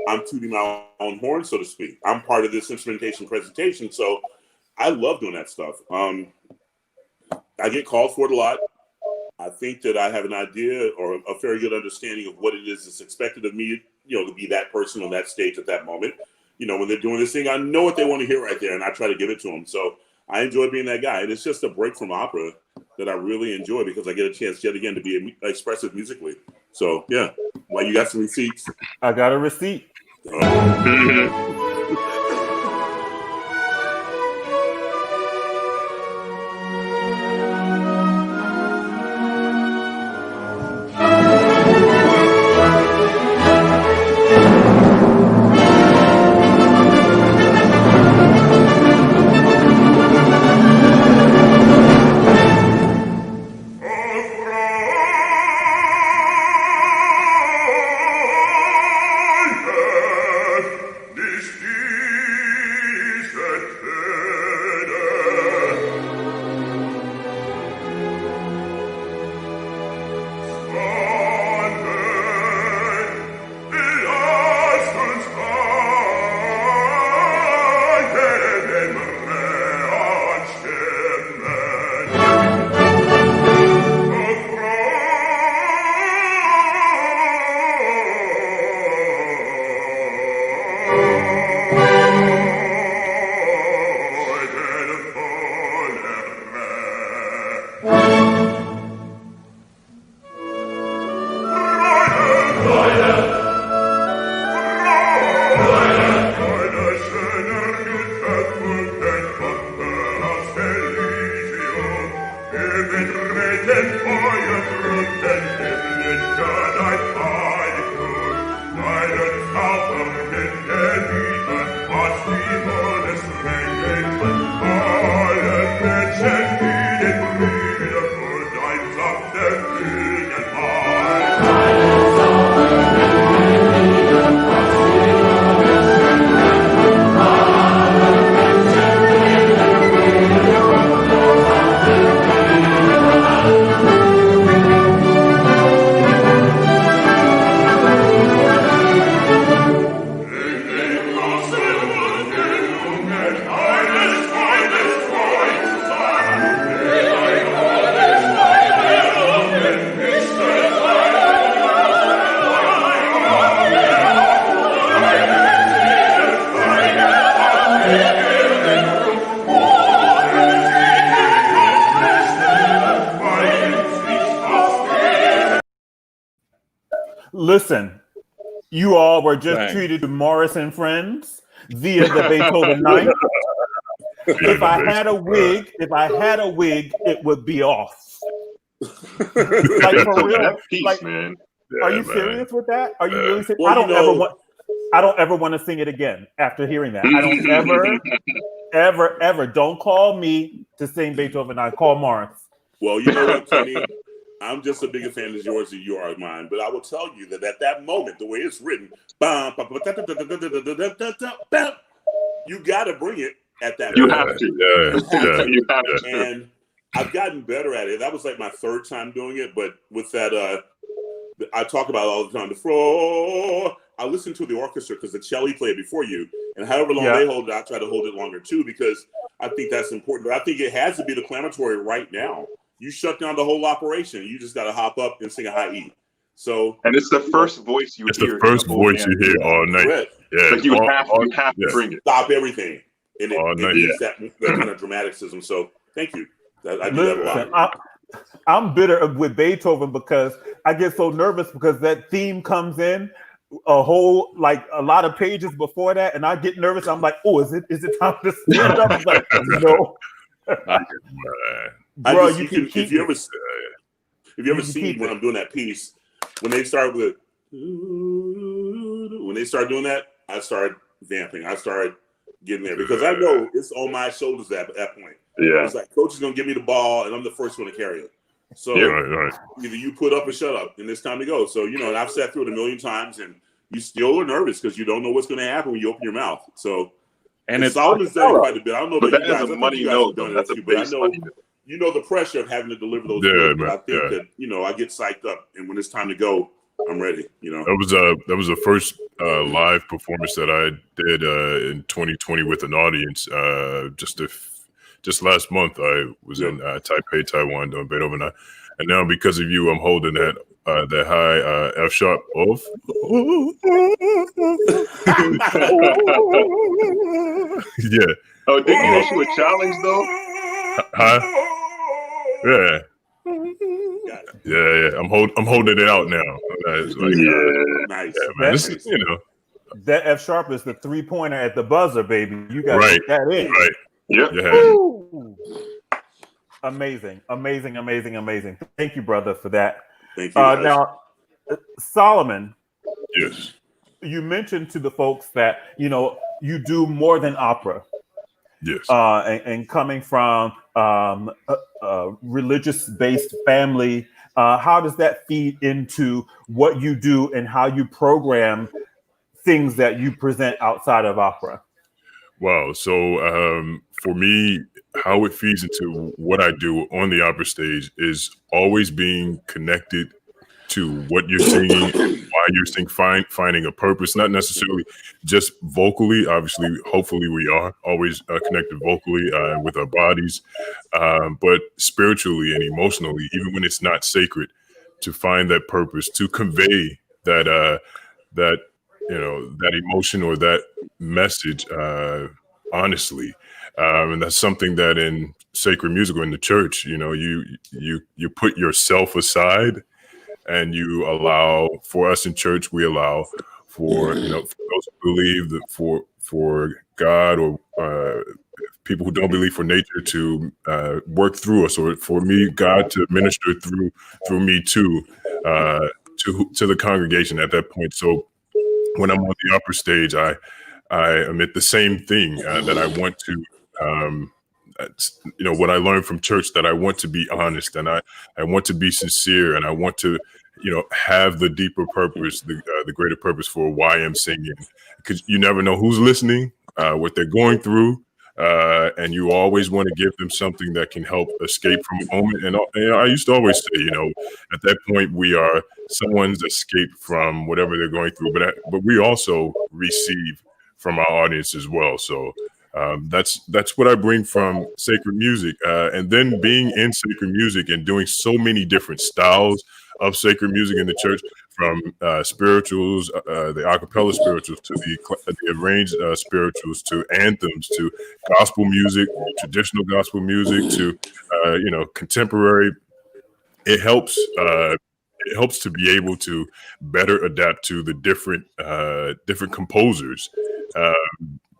I'm tooting my own horn, so to speak. I'm part of this instrumentation presentation, so I love doing that stuff. I get called for it a lot. I think that I have an idea or a very good understanding of what it is that's expected of me, you know, to be that person on that stage at that moment. You know, when they're doing this thing, I know what they want to hear right there, and I try to give it to them. So I enjoy being that guy. And it's just a break from opera that I really enjoy, because I get a chance yet again to be expressive musically. So, yeah. Well, you got some receipts? I got a receipt. Listen, you all were just treated to Morris and Friends via the Beethoven 9th. If I had a wig, it would be off. Like, for real, like, man. Are you serious with that? Are you really serious? Well, I don't ever want to sing it again after hearing that. I don't ever. Don't call me to sing Beethoven 9. Call Morris. Well, you know what, Kenny? I'm just a bigger fan of yours than you are of mine. But I will tell you that at that moment, the way it's written, you got to bring it at that you moment. Have to. You have to. And I've gotten better at it. That was like my third time doing it. But with that, I talk about it all the time. The floor. I listen to the orchestra because the cello played before you. And however long they hold it, I try to hold it longer too, because I think that's important. But I think it has to be declamatory right now. You shut down the whole operation. You just got to hop up and sing a high E. So, and it's the first voice you It's hear. the first voice you hear all night. correct. Yeah, Like you have to bring it. Stop everything, and All it night. needs that kind of dramaticism. So, thank you. I do that a Listen, lot. I'm bitter with Beethoven because I get so nervous because that theme comes in a lot of pages before that, and I get nervous. I'm like, oh, is it time to stand up? It's like, no, bro, you can keep if you ever see when I'm doing that piece, when they start doing that, I start vamping. I start getting there because I know it's on my shoulders at that point. Yeah. It's like coach is gonna give me the ball, and I'm the first one to carry it. So right. either you put up or shut up, and it's time to go. So and I've sat through it a million times, and you still are nervous because you don't know what's going to happen when you open your mouth. So, and Solomon's done quite a bit. I don't know But about that you guys. is a money note, though. That's a but I base know money note. you know the pressure of having to deliver those Yeah, words. man, But I think that I get psyched up, and when it's time to go, I'm ready. That was the first live performance that I did in 2020 with an audience. Just last month, I was in Taipei, Taiwan, doing Beethoven, and now because of you, I'm holding that high F sharp off. Yeah. Oh, didn't you issue a challenge though? Huh? Yeah. Yeah. I'm holding it out now. It's like, Nice. Yeah, man. This is, that F sharp is the 3-pointer at the buzzer, baby. You got to get that in. Right. Yep. Yeah. Amazing. Thank you, brother, for that. Thank you. Now, Solomon. Yes. You mentioned to the folks that you do more than opera. Yes. And coming from a religious-based family, how does that feed into what you do and how you program things that you present outside of opera? Wow. So for me, how it feeds into what I do on the opera stage is always being connected to what you're singing, why you're singing, finding a purpose, not necessarily just vocally. Obviously, hopefully we are always connected vocally with our bodies, but spiritually and emotionally, even when it's not sacred, to find that purpose, to convey that emotion or that message honestly. And that's something that in sacred music or in the church, you put yourself aside and you allow, for us in church, we allow for, for those who believe that for God or people who don't believe, for nature to work through us, or for me, God to minister through me to the congregation at that point. So when I'm on the upper stage, I admit the same thing that I want to, what I learned from church, that I want to be honest and I want to be sincere and I want to, have the deeper purpose, the greater purpose for why I'm singing, because you never know who's listening, what they're going through. And you always want to give them something that can help escape from a moment. And I used to always say, at that point, we are someone's escape from whatever they're going through, but we also receive from our audience as well. So that's what I bring from sacred music. And then being in sacred music and doing so many different styles of sacred music in the church, from spirituals, the a cappella spirituals, to the arranged spirituals, to anthems, to gospel music, traditional gospel music, to contemporary. It helps to be able to better adapt to the different composers.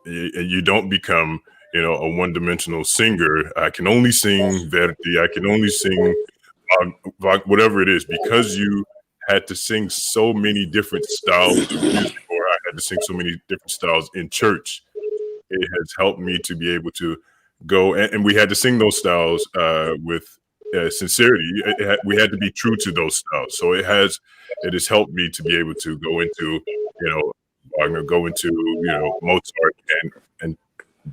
You don't become a one-dimensional singer. I can only sing Verdi. I can only sing whatever it is, because you had to sing so many different styles of music, or I had to sing so many different styles in church. It has helped me to be able to go, and we had to sing those styles with sincerity. We had to be true to those styles. So it has helped me to be able to go into, Wagner, go into, Mozart, and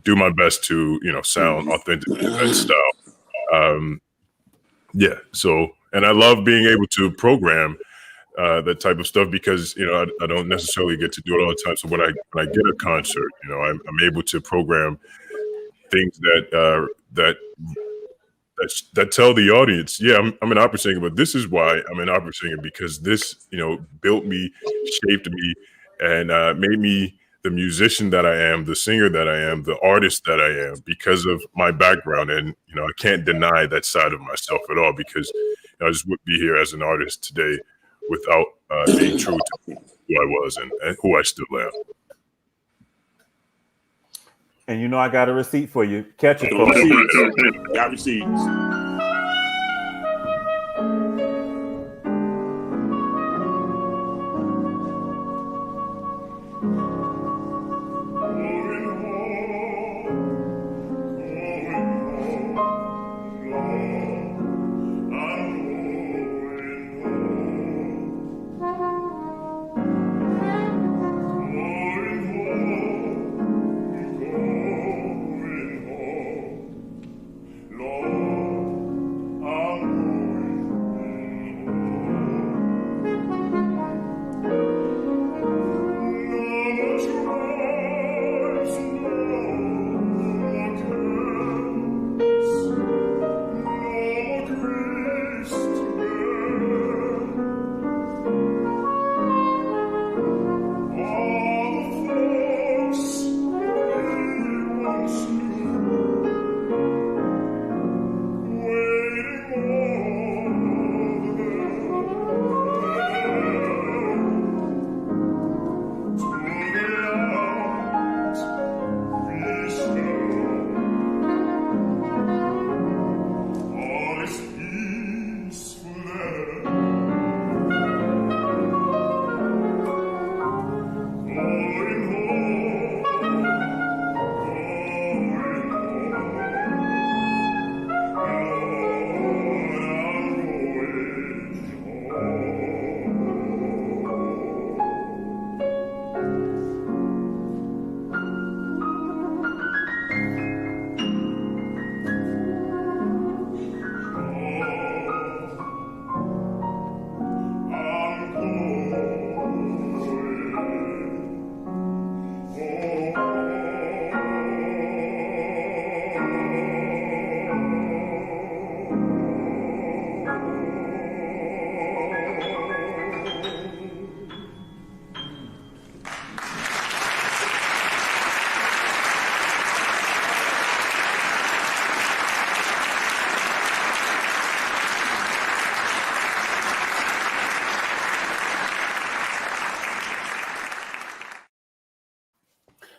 do my best to, sound authentic to that style. So, and I love being able to program that type of stuff, because I don't necessarily get to do it all the time. So when I get a concert, I'm able to program things that that tell the audience, yeah, I'm an opera singer, but this is why I'm an opera singer, because this, built me, shaped me, and made me the musician that I am, the singer that I am, the artist that I am, because of my background. And, I can't deny that side of myself at all, because I just wouldn't be here as an artist today without being true to who I was and who I still am. And I got a receipt for you. Catch it, folks. Got receipts.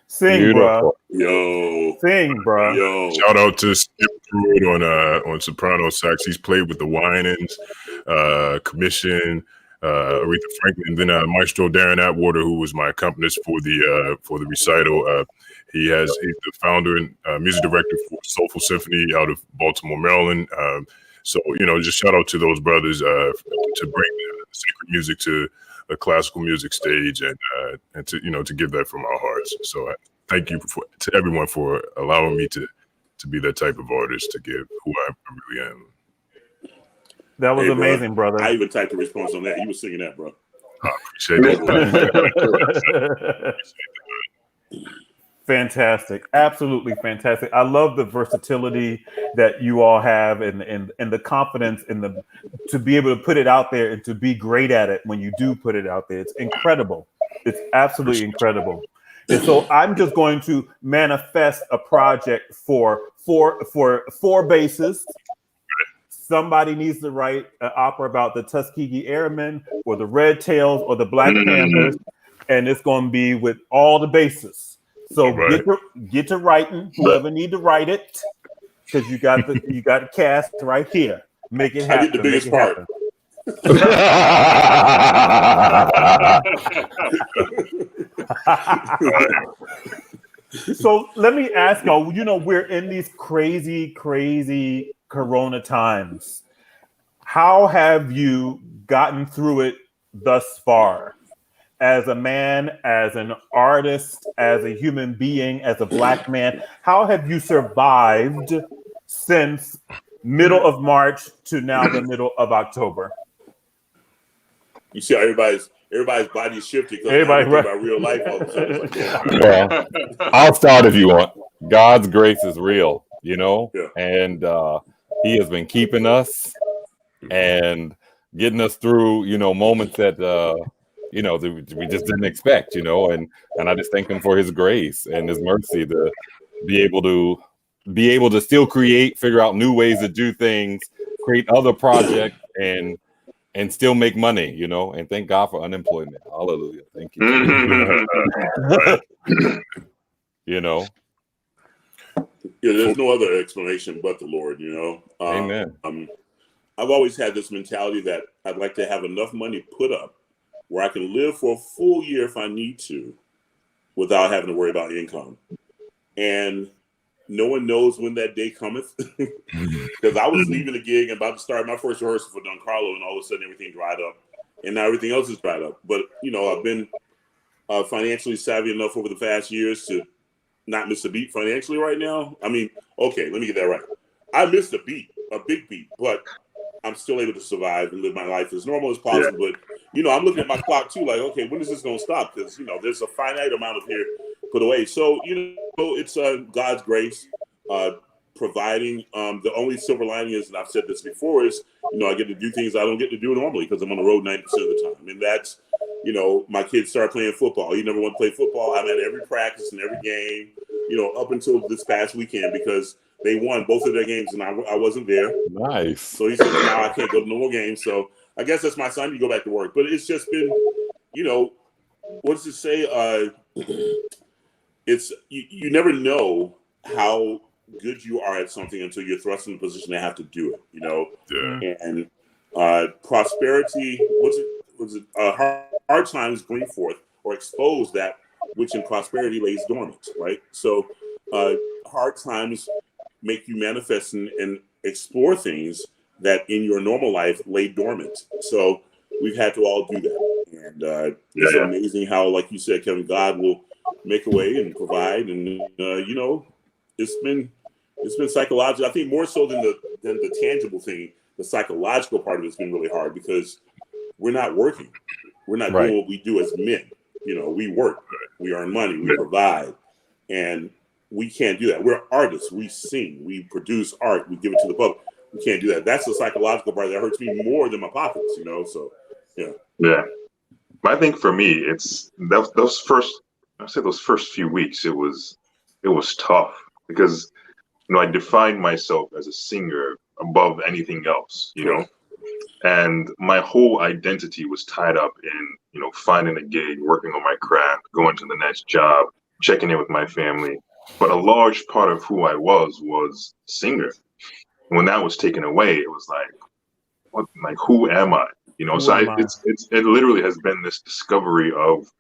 Sing, bro. Yo. Sing, bro. Yo. Shout out to Skip Pruitt on soprano sax. He's played with the Winans, Commission, Aretha Franklin, then Maestro Darren Atwater, who was my accompanist for the recital. He's the founder and music director for Soulful Symphony out of Baltimore, Maryland. So just shout out to those brothers to bring sacred music to a classical music stage and to give that from our hearts. So thank you to everyone for allowing me to be that type of artist, to give who I really am. That was amazing, bro. brother. I even typed a response on that. You were singing that, bro. I appreciate that. Fantastic. Absolutely fantastic. I love the versatility that you all have and the confidence to be able to put it out there and to be great at it when you do put it out there. It's incredible. It's absolutely incredible. And so I'm just going to manifest a project for four basses. Somebody needs to write an opera about the Tuskegee Airmen or the Red Tails or the Black Panthers, and it's going to be with all the basses. So get to writing. Whoever need to write it, because you got the cast right here. Make it happen. I get the biggest part. So let me ask y'all. We're in these crazy Corona times. How have you gotten through it thus far? As a man, as an artist, as a human being, as a Black man, how have you survived since middle of March to now the middle of October? You see how everybody's body's shifting because Everybody about real life all of a sudden. It's like, well, I'll start if you want. God's grace is real, Yeah. and he has been keeping us and getting us through, moments that, that we just didn't expect, and I just thank him for his grace and his mercy to be able to still create, figure out new ways to do things, create other projects, and still make money, and thank God for unemployment. Hallelujah. Thank you. Yeah, there's no other explanation but the Lord, Amen. I've always had this mentality that I'd like to have enough money put up where I can live for a full year if I need to without having to worry about income. And no one knows when that day cometh. Because I was leaving the gig and about to start my first rehearsal for Don Carlo, and all of a sudden everything dried up. And now everything else is dried up. But, I've been financially savvy enough over the past years to not miss a beat financially right now. I mean, okay, let me get that right. I missed a big beat, but I'm still able to survive and live my life as normal as possible. Yeah. But, I'm looking at my clock too, like, okay, when is this going to stop? Because, there's a finite amount of here put away. So, it's God's grace providing. The only silver lining is, and I've said this before, is, I get to do things I don't get to do normally because I'm on the road 90% of the time. And that's, my kids start playing football. You never want to play football. I'm at every practice and every game, up until this past weekend because they won both of their games and I wasn't there. Nice. So he said, now I can't go to no more games. So I guess that's my sign to go back to work. But it's just been, what does it say? It's you never know how good you are at something until you're thrust in a position to have to do it, Yeah. And prosperity, hard times bring forth or expose that which in prosperity lays dormant, right? So hard times make you manifest and explore things that in your normal life lay dormant. So we've had to all do that. And it's amazing how, like you said, Kevin, God will make a way and provide. And, it's been psychological. I think more so than the tangible thing, the psychological part of it's been really hard because we're not working. We're not doing what we do as men. We work, we earn money, we provide, and we can't do that. We're artists. We sing, we produce art, we give it to the public. We can't do that. That's the psychological part that hurts me more than my pockets, So, yeah. Yeah. But I think for me, it's those first few weeks, it was tough because, I defined myself as a singer above anything else, and my whole identity was tied up in, finding a gig, working on my craft, going to the next job, checking in with my family. But a large part of who I was singer. When that was taken away, it was like, who am I? It literally has been this discovery of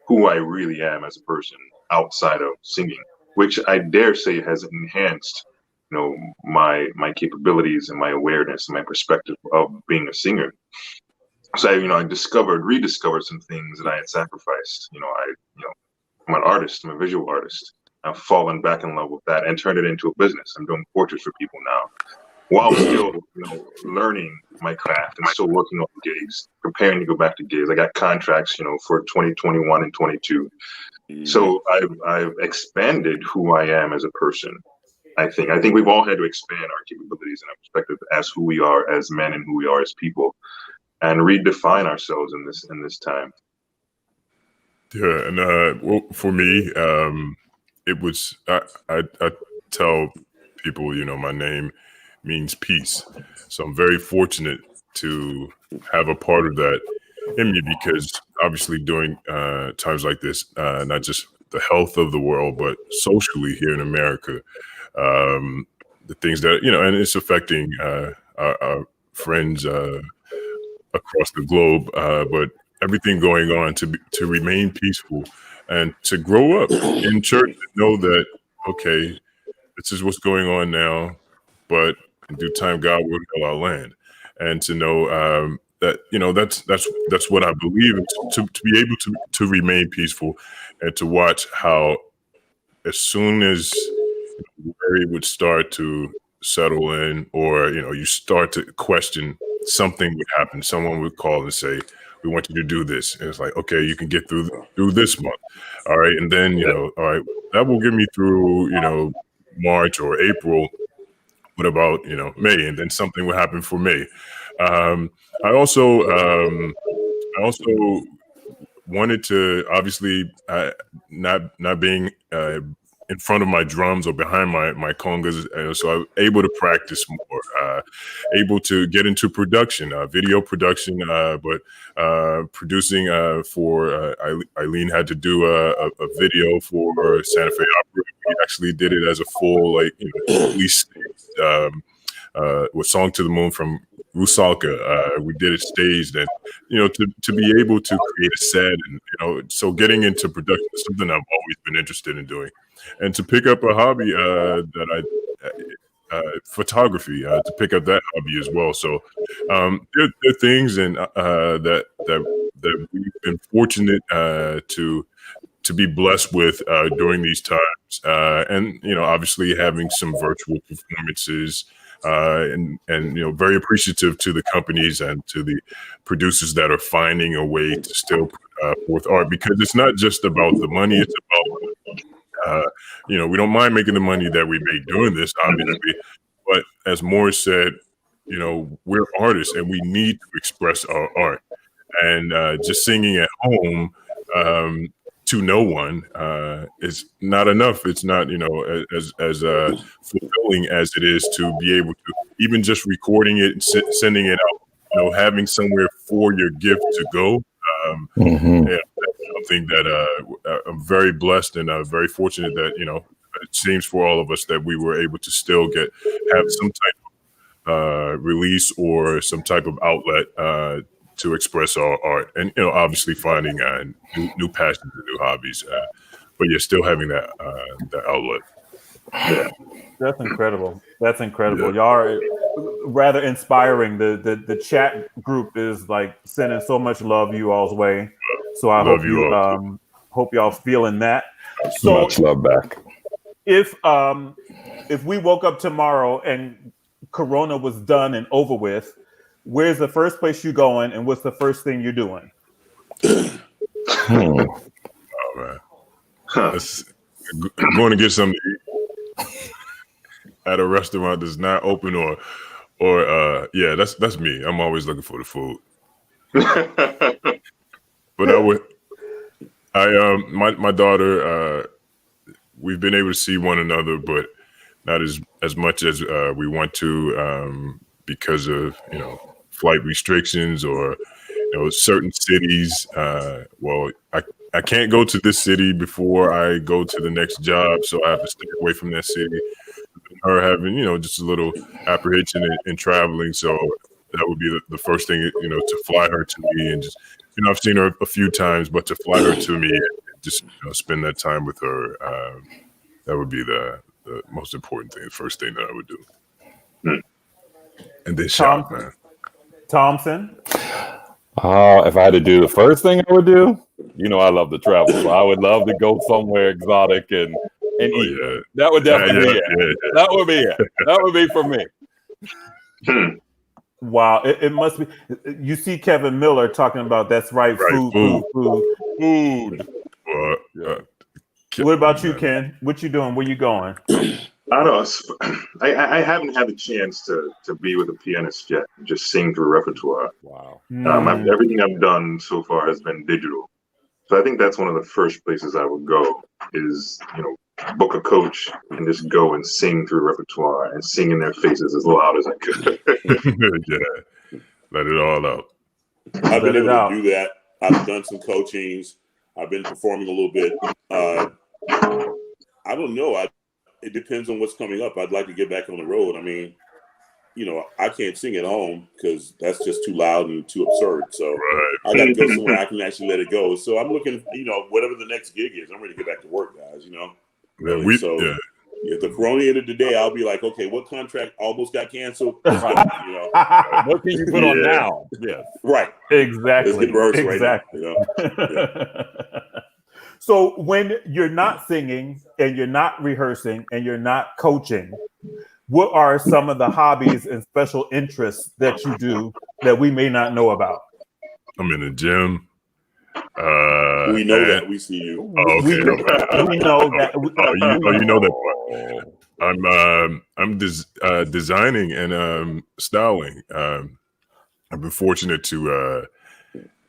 who I really am as a person outside of singing, which I dare say has enhanced, my capabilities and my awareness and my perspective of being a singer. So I rediscovered some things that I had sacrificed. I'm an artist. I'm a visual artist. I've fallen back in love with that and turned it into a business. I'm doing portraits for people now, while still, learning my craft and still working on gigs, preparing to go back to gigs. I got contracts, for 2021 and 22. So I've expanded who I am as a person. I think we've all had to expand our capabilities and our perspective as who we are as men and who we are as people, and redefine ourselves in this time. Yeah, and well, for me, it was I tell people, my name means peace, so I'm very fortunate to have a part of that in me because obviously during times like this, not just the health of the world, but socially here in America, the things that and it's affecting our friends across the globe, but everything going on to remain peaceful and to grow up in church and know that, okay, this is what's going on now, but in due time, God will heal our land. And to know that, that's what I believe, and to be able to remain peaceful and to watch how as soon as worry would start to settle in, or, you start to question, something would happen. Someone would call and say, we want you to do this. And it's like, okay, you can get through this month. All right. And then, all right, that will get me through, March or April. what about May? And then something would happen for May. I also wanted to, obviously, not being in front of my drums or behind my congas, so I was able to practice more, able to get into production, video production, but producing for Eileen had to do a video for Santa Fe Opera. We actually did it as a full, release, with Song to the Moon from Rusalka. We did it staged, and to be able to create a set, and so getting into production is something I've always been interested in doing, and to pick up a hobby that photography, to pick up that hobby as well. So there are things and that we've been fortunate to be blessed with during these times, and obviously having some virtual performances. And very appreciative to the companies and to the producers that are finding a way to still put forth art, because it's not just about the money. It's about, we don't mind making the money that we make doing this, obviously. But as Morris said, we're artists and we need to express our art. And just singing at home to no one is not enough. It's not, as fulfilling as it is to be able to even just recording it and sending it out, having somewhere for your gift to go. Yeah, that's something that I'm very blessed and very fortunate that, it seems for all of us that we were able to still have some type of release or some type of outlet to express our art, and obviously finding new passions and new hobbies, but you're still having that outlet. Yeah, that's incredible. That's incredible. Y'all are rather inspiring. The chat group is sending so much love you all's way. So I hope y'all feeling that. So much love back. If we woke up tomorrow and Corona was done and over with, where's the first place you're going, and what's the first thing you're doing? Oh man, I'm going to get something to eat at a restaurant that's not open, or yeah, that's me. I'm always looking for the food. But my daughter, we've been able to see one another, but not as much as we want to, because of flight restrictions or certain cities. Well, I can't go to this city before I go to the next job, so I have to stay away from that city. Her having just a little apprehension in traveling, so that would be the first thing, to fly her to me, and just I've seen her a few times, but to fly her to me and just spend that time with her, that would be the most important thing, the first thing that I would do. And then shop, man. Thompson? If I had to do the first thing I would do, I love to travel, so I would love to go somewhere exotic and eat. Yeah. That would definitely be it. Yeah. That would be it. That would be for me. Wow, it must be. You see Kevin Miller talking about that's right, food. What about you, Ken? What you doing? Where you going? I don't know. I haven't had the chance to be with a pianist yet. Just sing through repertoire. Wow. Everything I've done so far has been digital. So I think that's one of the first places I would go is, book a coach and just go and sing through repertoire and sing in their faces as loud as I could. Yeah. Let it all out. I've been able to do that. I've done some coachings. I've been performing a little bit. I don't know. It depends on what's coming up. I'd like to get back on the road. I mean, I can't sing at home because that's just too loud and too absurd. So I got to go somewhere I can actually let it go. So I'm looking, whatever the next gig is, I'm ready to get back to work, guys, Really. If the Corona ended today, I'll be like, okay, what contract almost got canceled? What can you put on now? Yeah. Right. Exactly. Let's get rehearsed right now. So when you're not singing and you're not rehearsing and you're not coaching, what are some of the hobbies and special interests that you do that we may not know about? I'm in the gym. We know that. We see you. Oh, okay. We know that. You know that. I'm designing and styling. I've been fortunate to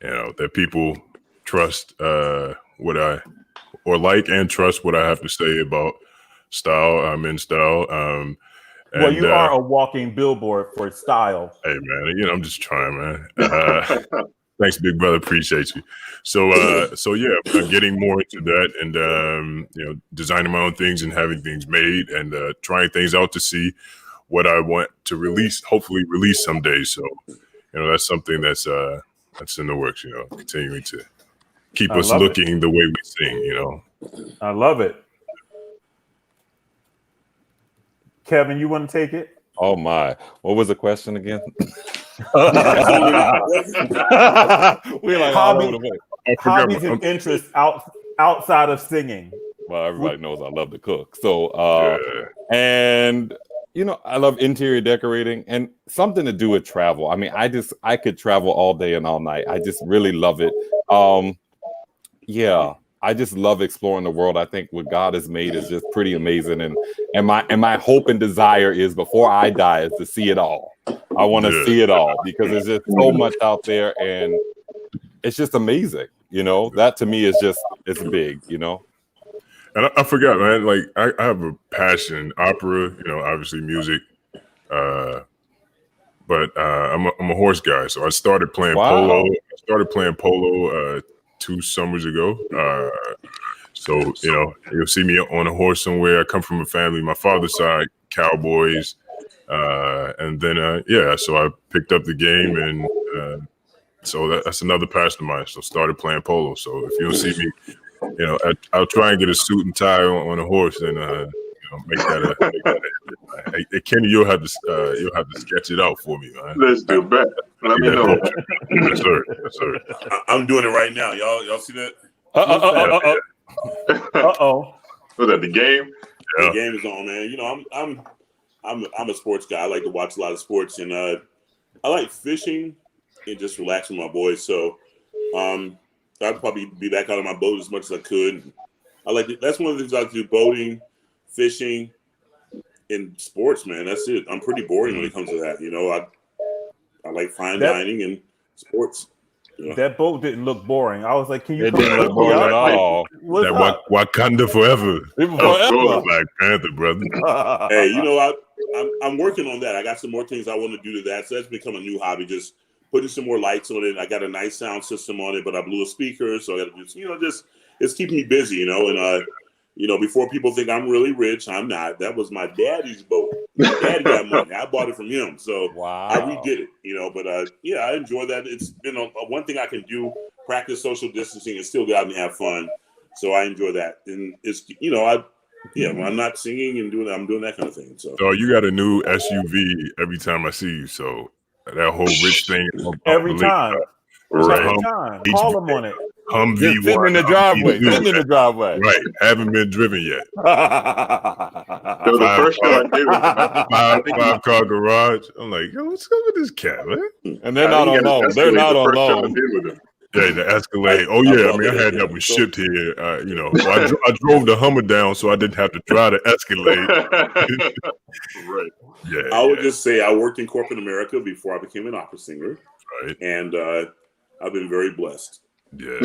that people trust what I like and trust what I have to say about style. I'm in style. Well, you are a walking billboard for style. Hey man, I'm just trying, man. Thanks, big brother. Appreciate you. So yeah, I'm getting more into that, and designing my own things and having things made, and trying things out to see what I want to release. Hopefully, release someday. So, that's something that's in the works. Continuing to keep us looking the way we sing. I love it. Kevin, you want to take it? Oh my! What was the question again? We're like hobbies and interests outside of singing. Well, everybody knows I love to cook. So, and I love interior decorating and something to do with travel. I mean, I could travel all day and all night. I just really love it. Yeah, I just love exploring the world. I think what God has made is just pretty amazing. And my hope and desire is before I die is to see it all. I want to see it all because there's just so much out there and it's just amazing. That to me is it's big, And I forgot, man, like I have a passion, opera, obviously music, but I'm a horse guy. So I started playing polo. I started playing polo 2 summers ago. So you'll see me on a horse somewhere. I come from a family, my father's side, cowboys. And then, so I picked up the game, and so that's another passion of mine. So started playing polo. So if you'll see me, I'll try and get a suit and tie on a horse, and make that. Hey, Kenny, you'll have to sketch it out for me, man. Let's do that. Let me know. Yes, sir. Yes, sir. I'm doing it right now. Y'all see that? Was that the game? Yeah. The game is on, man. I'm a sports guy. I like to watch a lot of sports, and I like fishing and just relaxing with my boys. So I'd probably be back out on my boat as much as I could. That's one of the things I like to do: boating, fishing, and sports. Man, that's it. I'm pretty boring when it comes to that. I like fine dining and sports. That boat didn't look boring. I was like, "Can you?" It didn't look boring at all. Wakanda forever. Black Panther, brother. Hey, I'm working on that. I got some more things I want to do to that. So that's become a new hobby. Just putting some more lights on it. I got a nice sound system on it, but I blew a speaker, so I got to do. Just it's keeping me busy, And before people think I'm really rich, I'm not. That was my daddy's boat. My dad got money. I bought it from him, so I redid it. But I enjoy that. It's been one thing I can do: practice social distancing and still go out and have fun. So I enjoy that. And it's when I'm not singing and I'm doing that kind of thing. So you got a new SUV every time I see you. So that whole rich thing every time. Right. Every time. Call them on it. Humvee sitting in the driveway. Sitting in the driveway. Right. Haven't been driven yet. So the first show I did was 5-car garage. I'm like, yo, what's up with this cat, man? And they're not on loan. They're not on loan. Yeah, the Escalade. Oh yeah, I mean, I had that one shipped here. I drove the Hummer down, so I didn't have to drive the Escalade. Right. Yeah. I would just say I worked in corporate America before I became an opera singer. Right. And I've been very blessed. Yeah.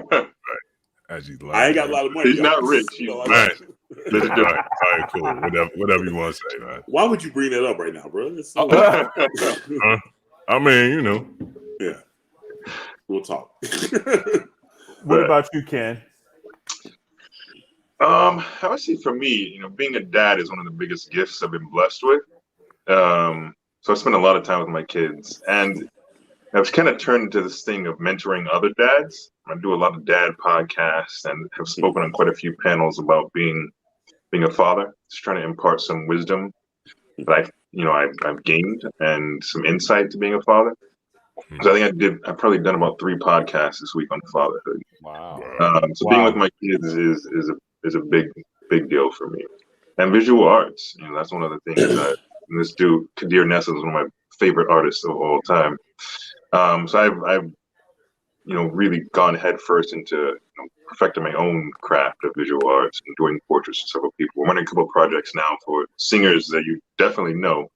Right. As you like. I ain't got a lot of money. He's not rich. Right. All right, cool. Whatever you want to say, man. Why would you bring that up right now, bro? I mean, Yeah. We'll talk. What about you, Ken? I would say for me, being a dad is one of the biggest gifts I've been blessed with. So I spend a lot of time with my kids, and I've kind of turned into this thing of mentoring other dads. I do a lot of dad podcasts and have spoken on quite a few panels about being a father, just trying to impart some wisdom that I've gained and some insight to being a father. So I think I've probably done about 3 podcasts this week on fatherhood. Wow. Being with my kids is a big deal for me. And visual arts, that's one of the things that this dude Kadir Nessa is one of my favorite artists of all time. So I've really gone headfirst into perfecting my own craft of visual arts and doing portraits of several people. I'm running a couple of projects now for singers that you definitely know.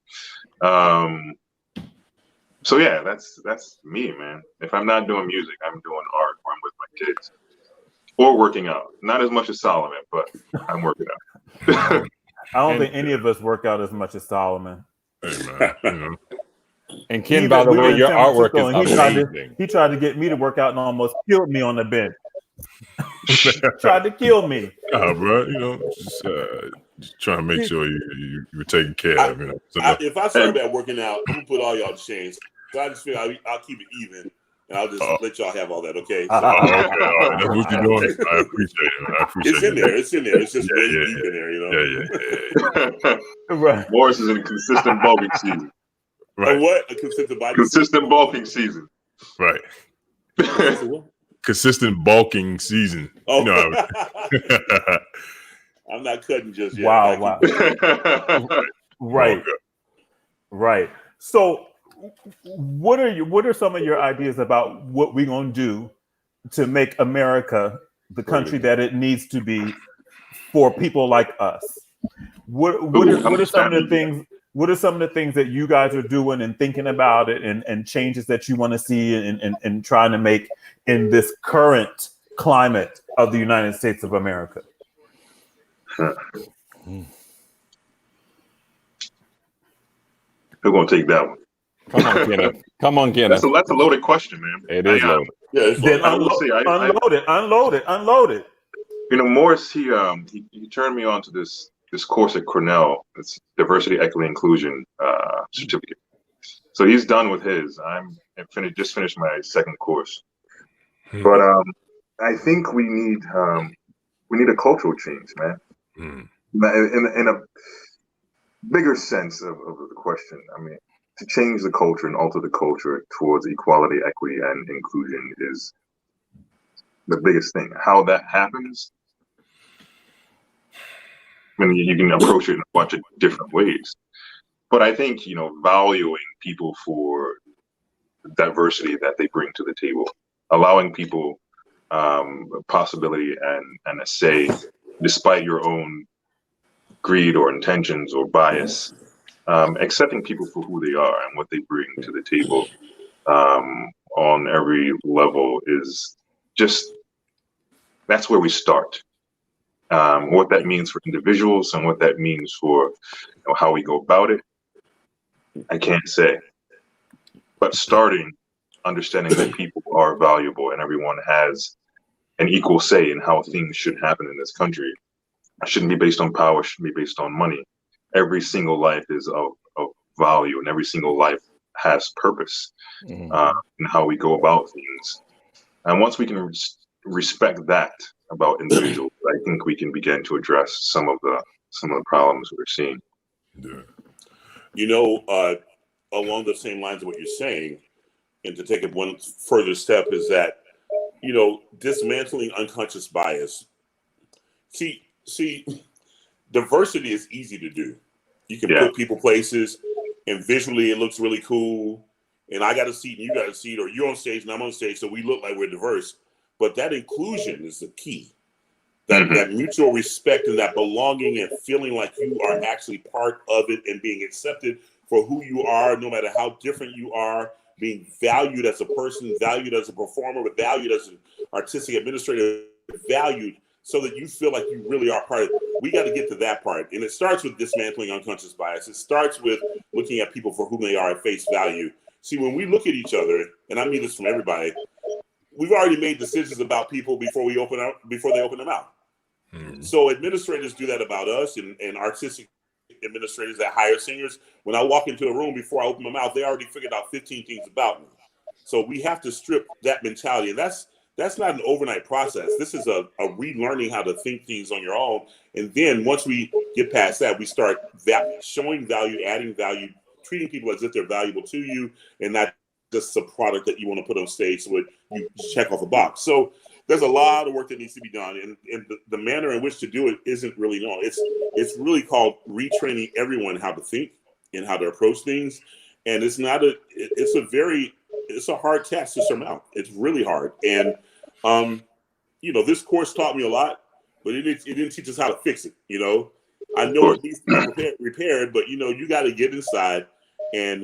So yeah, that's me, man. If I'm not doing music, I'm doing art, or I'm with my kids, or working out. Not as much as Solomon, but I'm working out. I don't think any of us work out as much as Solomon. Hey, man, you know. And Ken, by the way, your artwork is amazing. He tried to get me to work out and almost killed me on the bench. Tried to kill me. Bro, you know, just trying to make sure you were taken care of. You know, if I start back working out, I'm gonna put all y'all to shame. So I just feel I'll keep it even, and I'll just let y'all have all that. Okay. So, okay. That's what you're doing. I appreciate it. It's in there. It's in there. It's just really deep in there. You know. Yeah. Right. Morris is in a consistent bulking season. Right. What? A consistent body. Consistent bulking season. Right. Consistent bulking season. Oh. You know I'm not cutting just yet. Wow. Right. Right. So what are some of your ideas about what we're gonna do to make America the country that it needs to be for people like us? What are some of the things? What are some of the things that you guys are doing and thinking about it, and changes that you want to see and trying to make in this current climate of the United States of America? Who's gonna take that one? Come on, Kenneth. That's a loaded question, man. It is loaded. Yeah, it's then unload it. You know, Morris, he turned me on to this course at Cornell. It's Diversity, Equity, Inclusion certificate. So he's done with his. Just finished my second course. But I think we need a cultural change, man. In a bigger sense of the question. I mean, to change the culture and alter the culture towards equality, equity, and inclusion is the biggest thing. How that happens, I mean, you can approach it in a bunch of different ways. But I think, you know, valuing people for the diversity that they bring to the table, allowing people a possibility and a say, despite your own greed or intentions or bias, accepting people for who they are and what they bring to the table on every level is just, that's where we start. What that means for individuals and what that means for how we go about it, I can't say. But starting, understanding that people are valuable and everyone has an equal say in how things should happen in this country. It shouldn't be based on power, it shouldn't be based on money. Every single life is of value, and every single life has purpose in how we go about things. And once we can respect that about individuals, I think we can begin to address some of the problems we're seeing. Yeah. You know, along the same lines of what you're saying, and to take it one further step, is that, you know, dismantling unconscious bias. See, diversity is easy to do. You can put people places, and visually it looks really cool. And I got a seat, and you got a seat, or you're on stage, and I'm on stage, so we look like we're diverse. But that inclusion is the key. That mutual respect and that belonging and feeling like you are actually part of it and being accepted for who you are, no matter how different you are, being valued as a person, valued as a performer, but valued as an artistic administrator, valued so that you feel like you really are part of it. We got to get to that part. And it starts with dismantling unconscious bias. It starts with looking at people for whom they are at face value. See, when we look at each other, and I mean this from everybody, we've already made decisions about people before they open their mouth. So administrators do that about us, and artistic administrators that hire singers. When I walk into a room, before I open my mouth, they already figured out 15 things about me. So we have to strip that mentality. And that's not an overnight process. This is a relearning how to think things on your own. And then once we get past that, we start showing value, adding value, treating people as if they're valuable to you, and not just a product that you want to put on stage so you check off a box. So there's a lot of work that needs to be done, and the manner in which to do it isn't really known. It's really called retraining everyone how to think and how to approach things. And it's a hard task to surmount. It's really hard. And this course taught me a lot, but it didn't teach us how to fix it. I know it needs to be repaired, but you got to get inside. And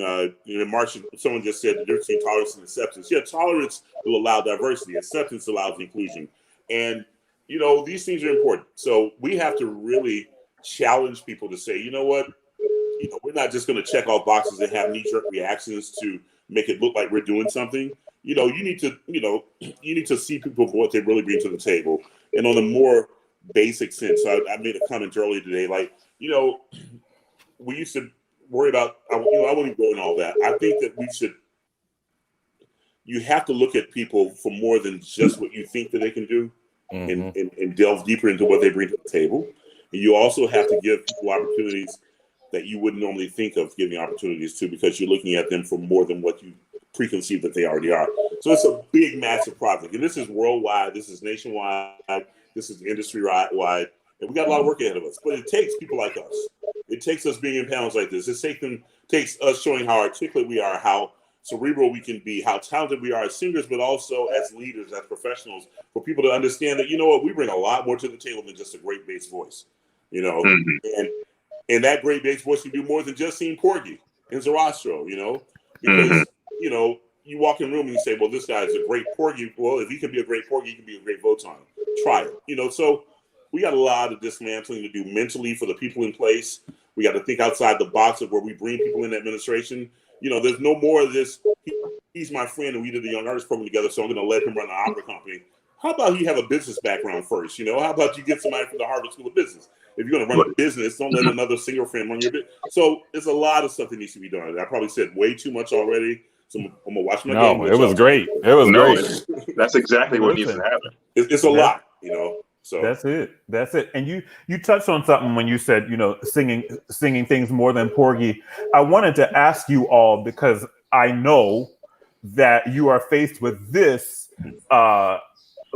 March, someone just said the difference between tolerance and acceptance. Yeah, tolerance will allow diversity. Acceptance allows inclusion. And these things are important. So we have to really challenge people to say, you know what, we're not just going to check off boxes and have knee-jerk reactions to make it look like we're doing something. You need to see people for what they really bring to the table, and on a more basic sense. So I made a comment earlier today, like we used to worry about. I wouldn't go in all that. I think that you have to look at people for more than just what you think that they can do, and delve deeper into what they bring to the table. And you also have to give people opportunities that you wouldn't normally think of giving opportunities to, because you're looking at them for more than what you preconceived that they already are. So it's a big, massive project. And this is worldwide. This is nationwide. This is industry-wide. And we got a lot of work ahead of us. But it takes people like us. It takes us being in panels like this. It takes us showing how articulate we are, how cerebral we can be, how talented we are as singers, but also as leaders, as professionals, for people to understand that, we bring a lot more to the table than just a great bass voice, and that great bass voice can do more than just sing Porgy and Zarastro, because, you walk in the room and you say, well, this guy is a great Porgy. Well, if he can be a great Porgy, he can be a great Voton. Try it, So we got a lot of dismantling to do mentally for the people in place. We got to think outside the box of where we bring people in administration. There's no more of this. He's my friend, and we did the Young Artist Program together, so I'm going to let him run the opera company. How about he have a business background first? How about you get somebody from the Harvard School of Business? If you're going to run a business, don't let another singer friend run your business. So there's a lot of stuff that needs to be done. I probably said way too much already, so I'm going to watch my game. No, it was great. It was great. That's exactly what needs to happen. It's a lot, So that's it. And you touched on something when you said, singing things more than Porgy. I wanted to ask you all, because I know that you are faced with this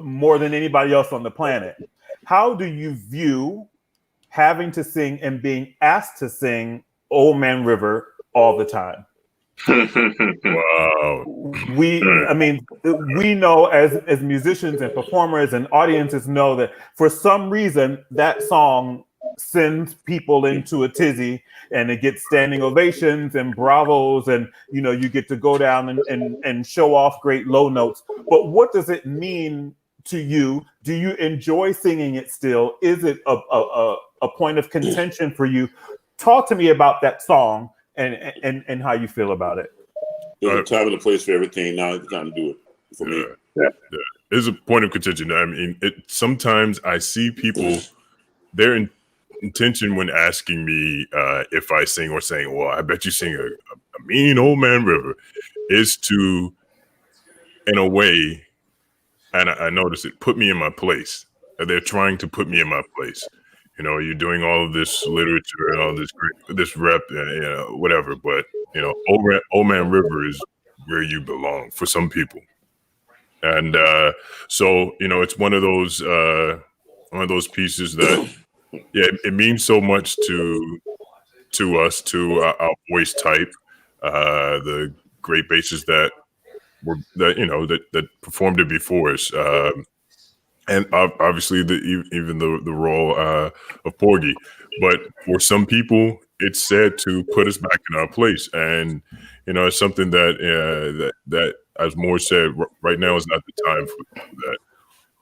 more than anybody else on the planet. How do you view having to sing and being asked to sing Old Man River all the time? Wow. We know as musicians and performers and audiences know that for some reason that song sends people into a tizzy, and it gets standing ovations and bravos, and you get to go down and show off great low notes. But what does it mean to you? Do you enjoy singing it still? Is it a point of contention for you? Talk to me about that song and how you feel about it. There's a time and a place for everything. Now it's time to do it for me. Yeah. It's a point of contention. I mean, sometimes I see people, their intention when asking me if I sing or saying, well, I bet you sing a mean Old Man River, is to, in a way, and I noticed it, put me in my place. They're trying to put me in my place. You're doing all of this literature and all this rep and whatever, but Old Man River is where you belong for some people, and so it's one of those pieces that it means so much to us, to our voice type, the great basses that performed it before us. And obviously, even the role of Porgy, but for some people, it's said to put us back in our place, and it's something that as Moore said, right now is not the time for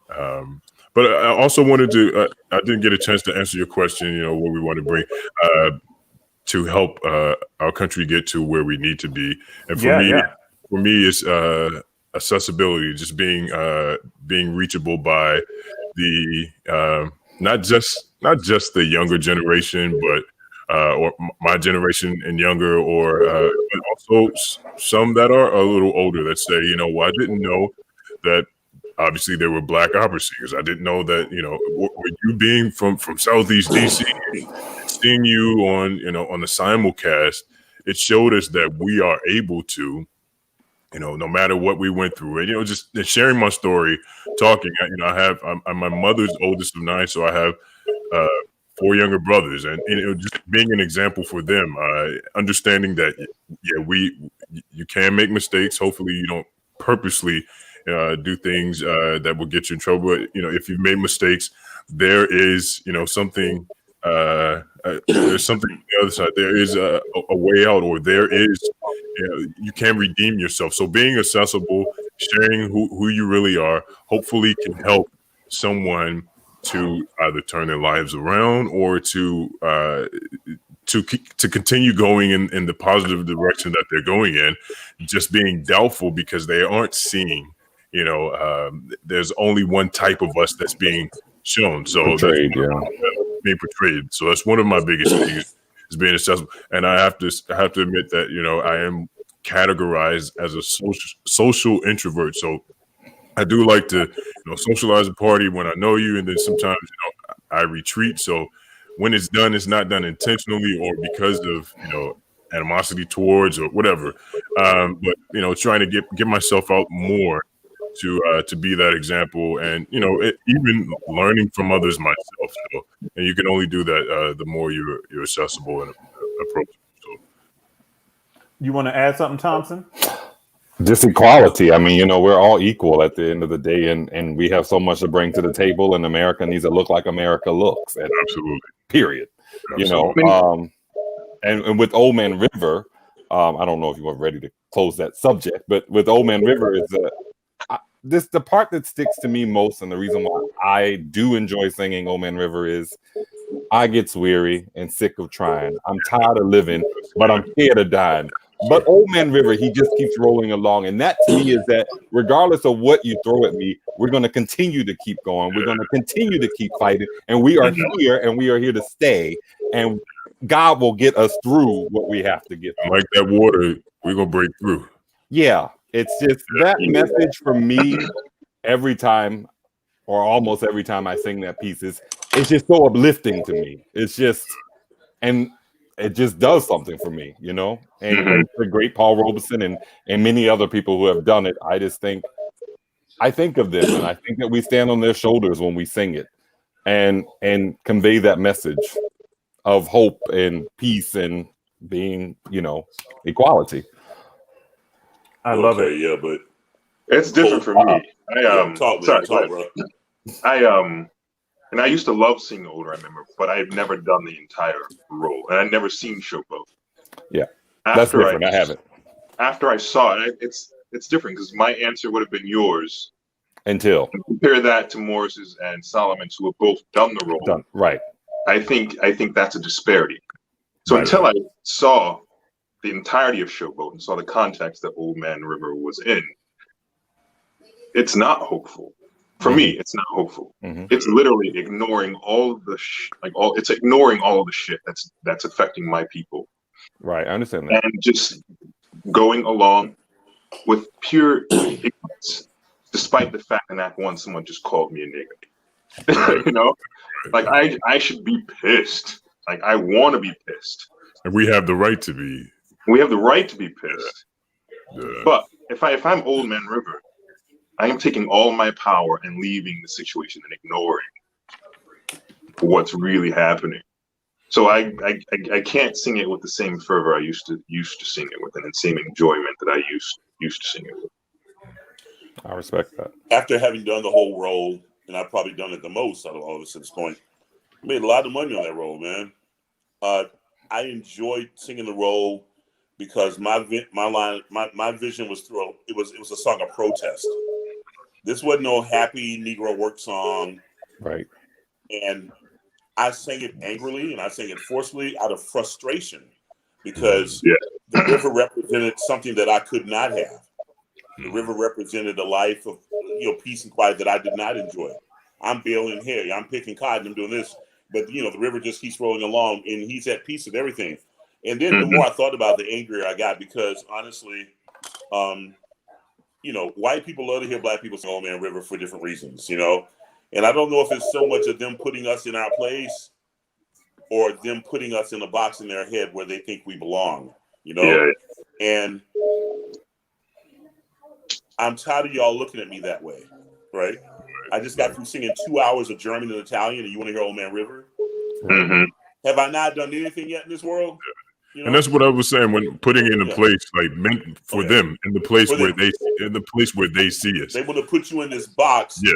that. But I also wanted to, I didn't get a chance to answer your question. What we want to bring to help our country get to where we need to be, and for me, it's accessibility, just being reachable by the not just the younger generation, but or my generation and younger, or but also some that are a little older that say, well, I didn't know that obviously there were Black opera singers. I didn't know that, with you being from Southeast DC, seeing you on the simulcast, it showed us that we are able to, no matter what we went through, and just sharing my story, talking. I'm my mother's oldest of 9, so I have 4 younger brothers, and just being an example for them, understanding that you can make mistakes. Hopefully, you don't purposely do things that will get you in trouble. But, if you've made mistakes, there is, something. There's something on the other side. There is a way out, or there is, you can redeem yourself. So being accessible, sharing who you really are, hopefully can help someone to either turn their lives around or to continue going in the positive direction that they're going in. Just being doubtful because they aren't seeing, there's only one type of us that's being shown. So portrayed, being portrayed. So that's one of my biggest things is being accessible. And I have to admit that, I am categorized as a social introvert. So I do like to, socialize a party when I know you, and then sometimes, I retreat. So when it's done, it's not done intentionally or because of, animosity towards or whatever. But trying to get myself out more to be that example, and even learning from others myself. So, and you can only do that the more you're accessible and approachable. So, you want to add something, Thompson? Just equality. I mean, we're all equal at the end of the day, and we have so much to bring to the table. And America needs to look like America looks. And absolutely. Period. Absolutely. And with Old Man River, I don't know if you were ready to close that subject, but with Old Man River is the part that sticks to me most, and the reason why I do enjoy singing Old Man River is I get weary and sick of trying. I'm tired of living, but I'm scared of dying. But Old Man River, he just keeps rolling along. And that to me is that regardless of what you throw at me, we're going to continue to keep going. We're going to continue to keep fighting. And we are here, and we are here to stay. And God will get us through what we have to get through. Like that water, we're going to break through. Yeah, it's just that message for me every time, or almost every time I sing that piece, it's just so uplifting to me. It's just, and it just does something for me, and the great Paul Robeson and many other people who have done it. I think of them, and I think that we stand on their shoulders when we sing it and convey that message of hope and peace and being, equality. I love it. Yeah, but it's different for me. And I used to love singing older, I remember, but I've never done the entire role, and I'd never seen Showboat. Yeah, that's different. I haven't. After I saw it, it's different because my answer would have been yours. Until compare that to Morris's and Solomon's, who have both done the role. Right. I think that's a disparity. So until I saw the entirety of Showboat and saw the context that Old Man River was in, it's not hopeful. For me, it's not hopeful. It's literally ignoring all of the it's ignoring all of the shit that's affecting my people. Right, I understand that. And just going along with pure ignorance, despite the fact in Act 1 someone just called me a nigger. Like I should be pissed. Like I want to be pissed. And we have the right to be. We have the right to be pissed. Yeah. But if I'm Old Man River, I am taking all my power and leaving the situation and ignoring what's really happening. So I can't sing it with the same fervor I used to sing it with, and the same enjoyment that I used to sing it with. I respect that. After having done the whole role, and I've probably done it the most out of all of us at this point, I made a lot of money on that role, man. I enjoyed singing the role because my vision was through it was a song of protest. This wasn't no happy Negro work song. Right. And I sang it angrily and I sang it forcefully out of frustration because the river represented something that I could not have. The river represented a life of peace and quiet that I did not enjoy. I'm baling hay, I'm picking cotton, I'm doing this, but the river just keeps rolling along and he's at peace with everything. And then the more I thought about it, the angrier I got because honestly, white people love to hear black people sing Old Man River for different reasons, and I don't know if it's so much of them putting us in our place or them putting us in a box in their head where they think we belong, and I'm tired of y'all looking at me that way, right? I just got through singing 2 hours of German and Italian, and you want to hear Old Man River? Mm-hmm. Have I not done anything yet in this world? You know? And that's what I was saying when putting in a place like meant for them, in the place where they see us. They want to put you in this box. Yeah.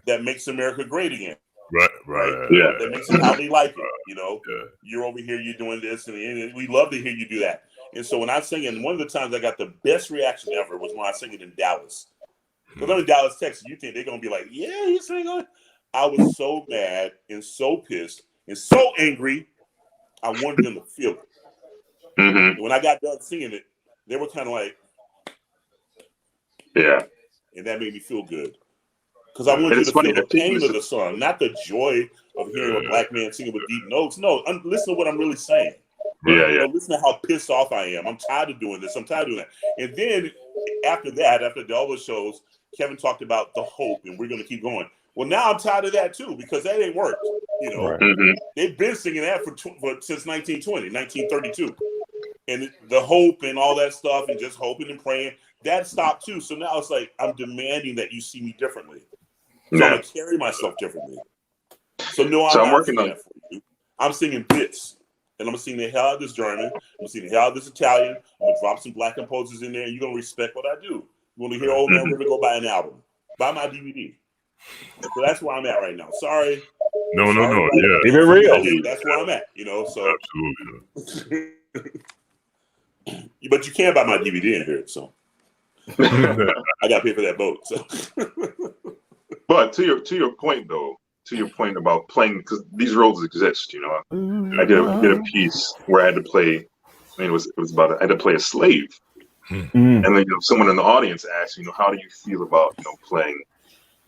That makes America great again. Right. Yeah. That makes it how they like it. You know, you're over here, you're doing this, and we love to hear you do that. And so when I sing, and one of the times I got the best reaction ever was when I sang it in Dallas. Because I'm in Dallas, Texas. You think they're gonna be like, "Yeah, you sing on?" I was so mad and so pissed and so angry. I wanted them to feel it. Mm-hmm. When I got done singing it, they were kind of like, yeah. And that made me feel good. Because I wanted you to feel the pain of the song, not the joy of hearing a black man singing with deep notes. No, listen to what I'm really saying. Yeah. You know, listen to how pissed off I am. I'm tired of doing this. I'm tired of doing that. And then after all those shows, Kevin talked about the hope, and we're going to keep going. Well, now I'm tired of that too, because that ain't worked. You know, they've been singing that since 1920, 1932. And the hope and all that stuff and just hoping and praying, that stopped too. So now it's like, I'm demanding that you see me differently. So I'm going to carry myself differently. So no, I'm working on that for you. I'm singing this. And I'm going to sing the hell out of this German. I'm going to sing the hell out of this Italian. I'm going to drop some black composers in there, and you're going to respect what I do. You want to hear Old Man River, go buy an album. Buy my DVD. So that's where I'm at right now. Sorry. No. Yeah. Keep it real. That's where I'm at, you know. So Absolutely. But you can't buy my DVD in here, so I got to pay for that boat. So. But to your point though, about playing, because these roles exist, you know. I did a piece where I had to play. I mean, it was about I had to play a slave, and then someone in the audience asked, how do you feel about playing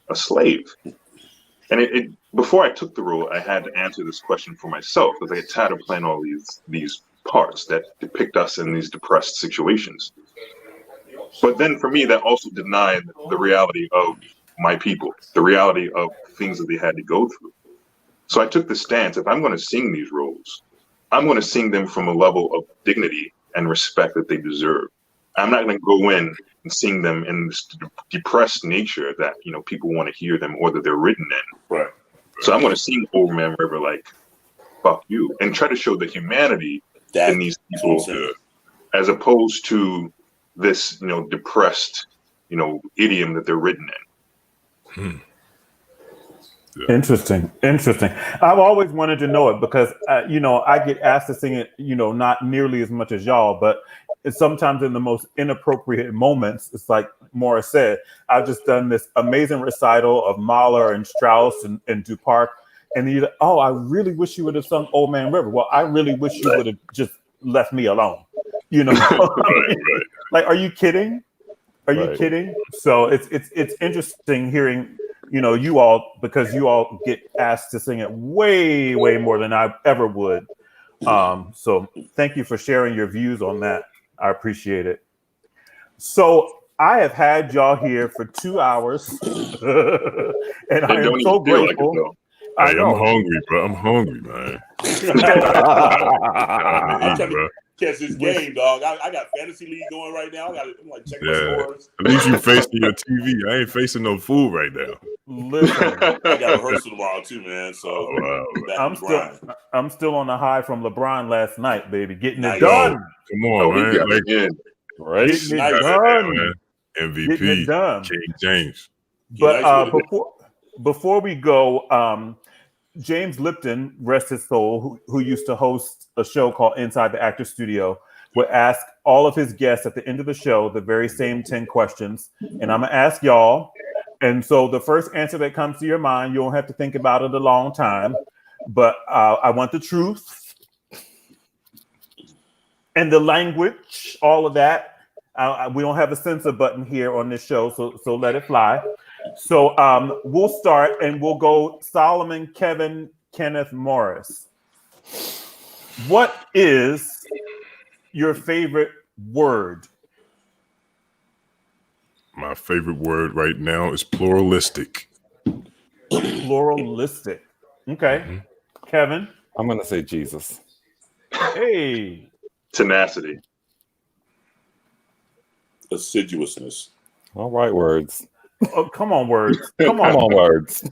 a slave? And it before I took the role, I had to answer this question for myself, because I get tired of playing all these parts that depict us in these depressed situations. But then for me, that also denied the reality of my people, the reality of things that they had to go through. So I took the stance, if I'm going to sing these roles, I'm going to sing them from a level of dignity and respect that they deserve. I'm not going to go in and sing them in this depressed nature that people want to hear them or that they're written in. Right. So I'm going to sing Old Man River like, fuck you, and try to show the humanity in these people, as opposed to this, depressed, idiom that they're written in. Interesting. I've always wanted to know it because, I get asked to sing it, not nearly as much as y'all, but it's sometimes in the most inappropriate moments. It's like Morris said, I've just done this amazing recital of Mahler and Strauss and Duparc. And you're like, oh, I really wish you would have sung Old Man River. Well, I really wish you would have just left me alone. Right. Like, are you kidding? Are you kidding? So it's interesting hearing, you all, because you all get asked to sing it way, way more than I ever would. So thank you for sharing your views on that. I appreciate it. So I have had y'all here for 2 hours, and I am so grateful. Hey, I'm hungry, bro. I'm hungry, man. I'm trying to catch this game, dog. I got fantasy league going right now. I'm like checking my scores. At least you facing your TV. I ain't facing no food right now. Listen, I got rehearsal tomorrow too, man. So I'm still on the high from LeBron last night, baby. Getting it done. done. Come on, man. Getting it done. Man. MVP. Getting it done. King James. But before we go, James Lipton, rest his soul, who used to host a show called Inside the Actor Studio, would ask all of his guests at the end of the show the very same 10 questions. And I'm going to ask y'all. And so the first answer that comes to your mind, you don't have to think about it a long time. But I want the truth and the language, all of that. We don't have a censor button here on this show, so let it fly. So we'll start and we'll go Solomon, Kevin, Kenneth, Morris. What is your favorite word? My favorite word right now is pluralistic. Pluralistic. Okay. Mm-hmm. Kevin? I'm going to say Jesus. Hey. Tenacity. Assiduousness. All right, words. Oh, come on, words. Come on, words.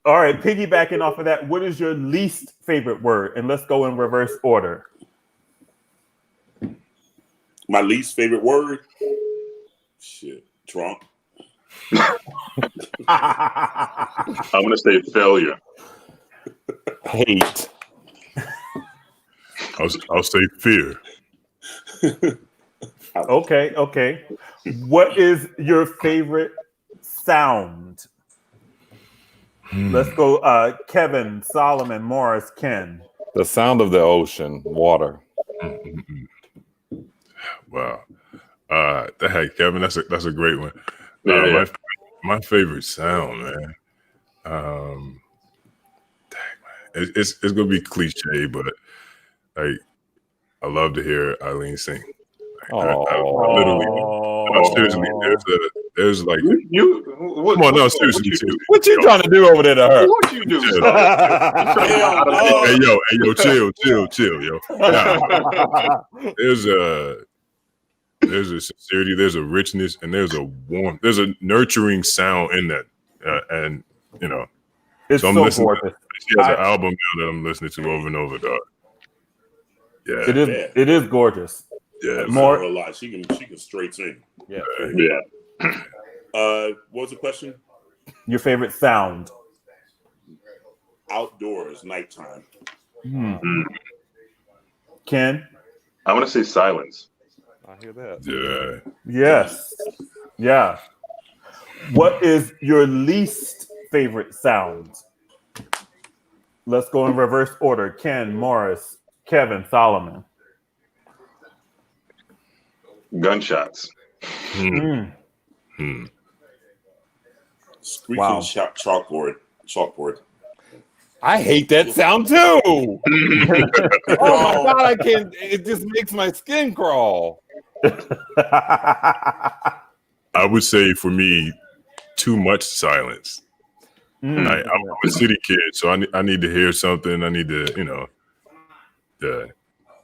All right, piggybacking off of that, what is your least favorite word? And let's go in reverse order. My least favorite word? Shit. Trump. I'm gonna say failure. Hate. I'll say fear. Okay. What is your favorite sound? Let's go. Kevin, Solomon, Morris, Ken. The sound of the ocean, water. Wow. Hey, Kevin, that's a great one. Yeah. My favorite sound, man. Dang, man. It's gonna be cliche, but like I love to hear Eileen sing. I literally, no, seriously, there's like come on, no, seriously. What you trying to do over there to her? What you do? Hey, yo, chill, yo. Now, there's a sincerity, there's a richness, and there's a warmth, there's a nurturing sound in that, and you know, It's so I'm so listening. gorgeous. She has an album now that I'm listening to over and over, dog. Yeah, It is gorgeous. Yeah, more a lot. She can straight sing. Yeah. What was the question? Your favorite sound? Outdoors, nighttime. Ken? I'm gonna say silence. I hear that. Yeah. Yes. Yeah. What is your least favorite sound? Let's go in reverse order. Ken, Morris, Kevin, Solomon. Gunshots. Squeaking chalkboard. I hate that sound too. Oh my god, I can't. It just makes my skin crawl. I would say for me, too much silence. I'm a city kid, so I need to hear something. I need to,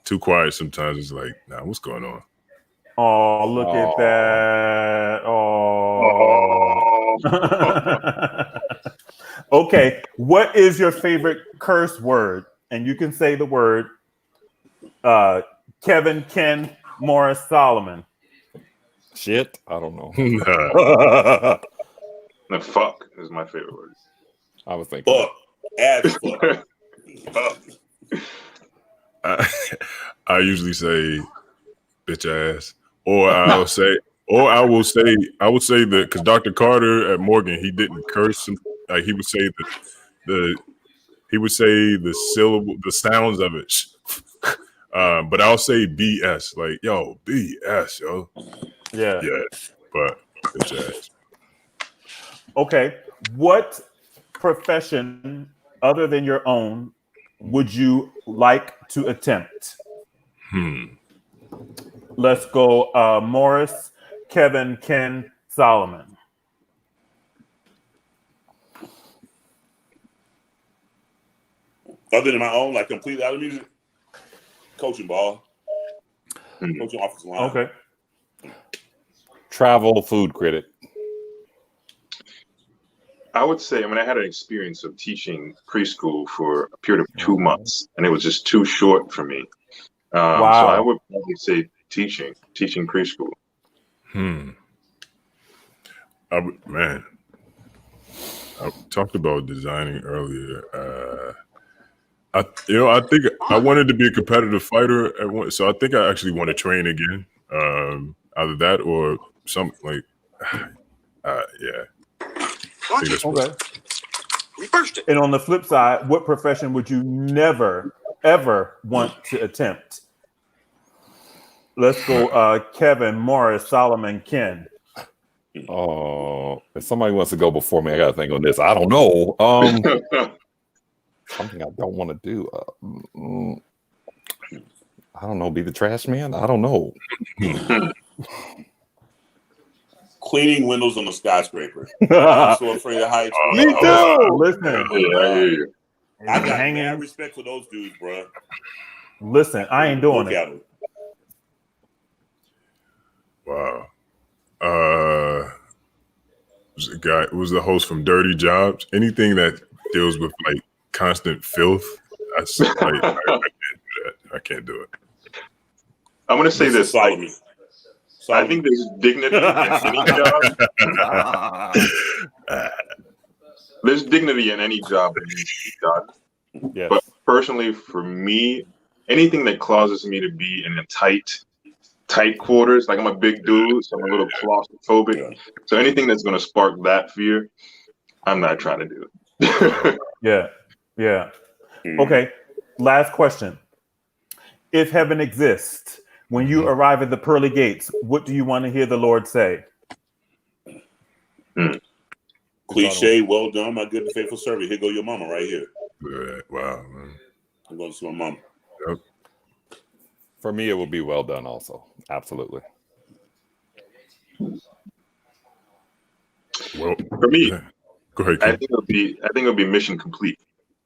too quiet sometimes. It's like, nah, what's going on? Oh, look at that. Oh. Okay. What is your favorite curse word? And you can say the word Kevin, Ken, Morris, Solomon. Shit. I don't know. The fuck is my favorite word. I was thinking. Fuck. Ass fuck. I usually say bitch ass. Or I will say that because Dr. Carter at Morgan, he didn't curse. Like he would say the syllable, the sounds of it. But I'll say BS, like yo, BS, yo. Yeah. But bitch ass. Okay. What profession other than your own would you like to attempt? Let's go Morris, Kevin, Ken, Solomon. Other than my own, like completely out of music, coaching ball, coaching offensive line. Okay. Travel food critic. I would say, I had an experience of teaching preschool for a period of 2 months, and it was just too short for me. So I would probably say teaching preschool. I talked about designing earlier. I think I wanted to be a competitive fighter at one, so I think I actually want to train again. Either that or something like, yeah. Okay. And on the flip side, what profession would you never, ever want to attempt? Let's go Kevin, Morris, Solomon, Ken. Oh, if somebody wants to go before me, I got to think on this. I don't know. Something I don't want to do. I don't know. Be the trash man? I don't know. Cleaning windows on a skyscraper. I'm so afraid of heights. Me too. Listen. I hear you. I got mad respect for those dudes, bro. Listen, I ain't doing it. Wow. Was the host from Dirty Jobs. Anything that deals with like constant filth, I can't do that. I can't do it. I'm gonna say this. I think there's dignity in any job. There's dignity in any job that needs to be done. Yes. But personally, for me, anything that causes me to be in a tight quarters, like I'm a big dude, so I'm a little claustrophobic. So anything that's going to spark that fear, I'm not trying to do. Yeah. Okay. Last question. If heaven exists, when you arrive at the pearly gates, what do you want to hear the Lord say? Cliche, well done, my good and faithful servant. Here go your mama right here. Wow, man. I'm going to see my mom. Yep. For me, it will be well done also. Absolutely. Well, for me, go ahead. I think it'll be mission complete.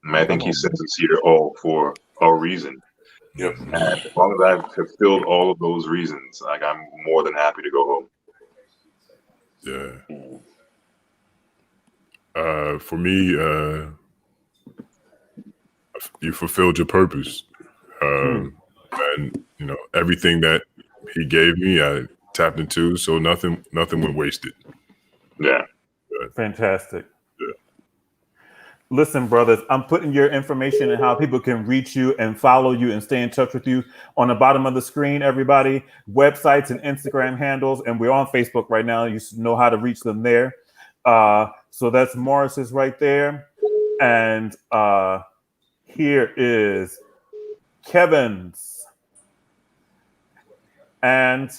I think he sends us here all for a reason. Yep. And as long as I've fulfilled all of those reasons, like I'm more than happy to go home. Yeah. For me, you fulfilled your purpose. And you know, everything that he gave me, I tapped into, so nothing went wasted. Yeah. Fantastic. Yeah. Listen, brothers, I'm putting your information and how people can reach you and follow you and stay in touch with you on the bottom of the screen, everybody. Websites and Instagram handles, and we're on Facebook right now. You should know how to reach them there. So that's Morris's right there. And here is Kevin's. And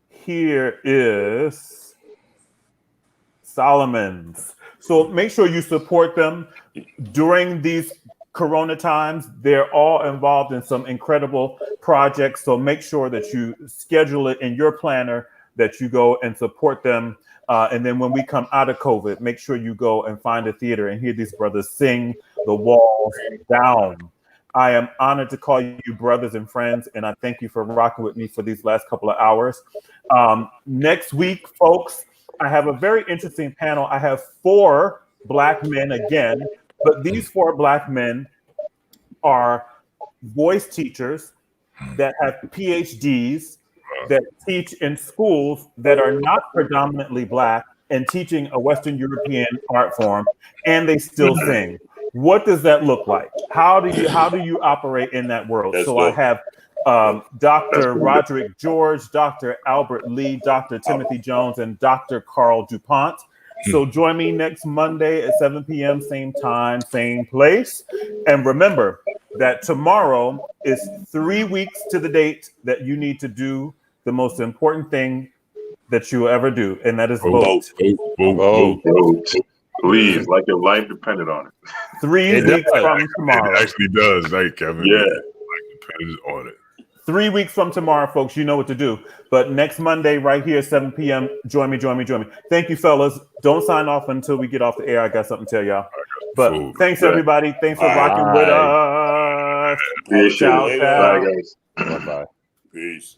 here is Solomon's. So make sure you support them during these Corona times. They're all involved in some incredible projects. So make sure that you schedule it in your planner, that you go and support them. And then when we come out of COVID, make sure you go and find a theater and hear these brothers sing the walls down. I am honored to call you brothers and friends, and I thank you for rocking with me for these last couple of hours. Next week, folks, I have a very interesting panel. I have 4 Black men again, but these 4 Black men are voice teachers that have PhDs that teach in schools that are not predominantly Black and teaching a Western European art form, and they still sing. What does that look like? How do you operate in that world? So I have Dr. Roderick George, Dr. Albert Lee, Dr. Timothy Jones, and Dr. Carl DuPont. So join me next Monday at 7 p.m., same time, same place. And remember that tomorrow is 3 weeks to the date that you need to do the most important thing that you will ever do, and that is vote. Vote. Please, like your life depended on it. 3 weeks from tomorrow. It actually does, right, Kevin? Yeah. Like depends on it. 3 weeks from tomorrow, folks, you know what to do. But next Monday, right here, 7 p.m., join me. Thank you, fellas. Don't sign off until we get off the air. I got something to tell y'all. But thanks, everybody. Thanks for rocking with us. Ciao, Ciao. Bye, guys. Bye-bye. Peace.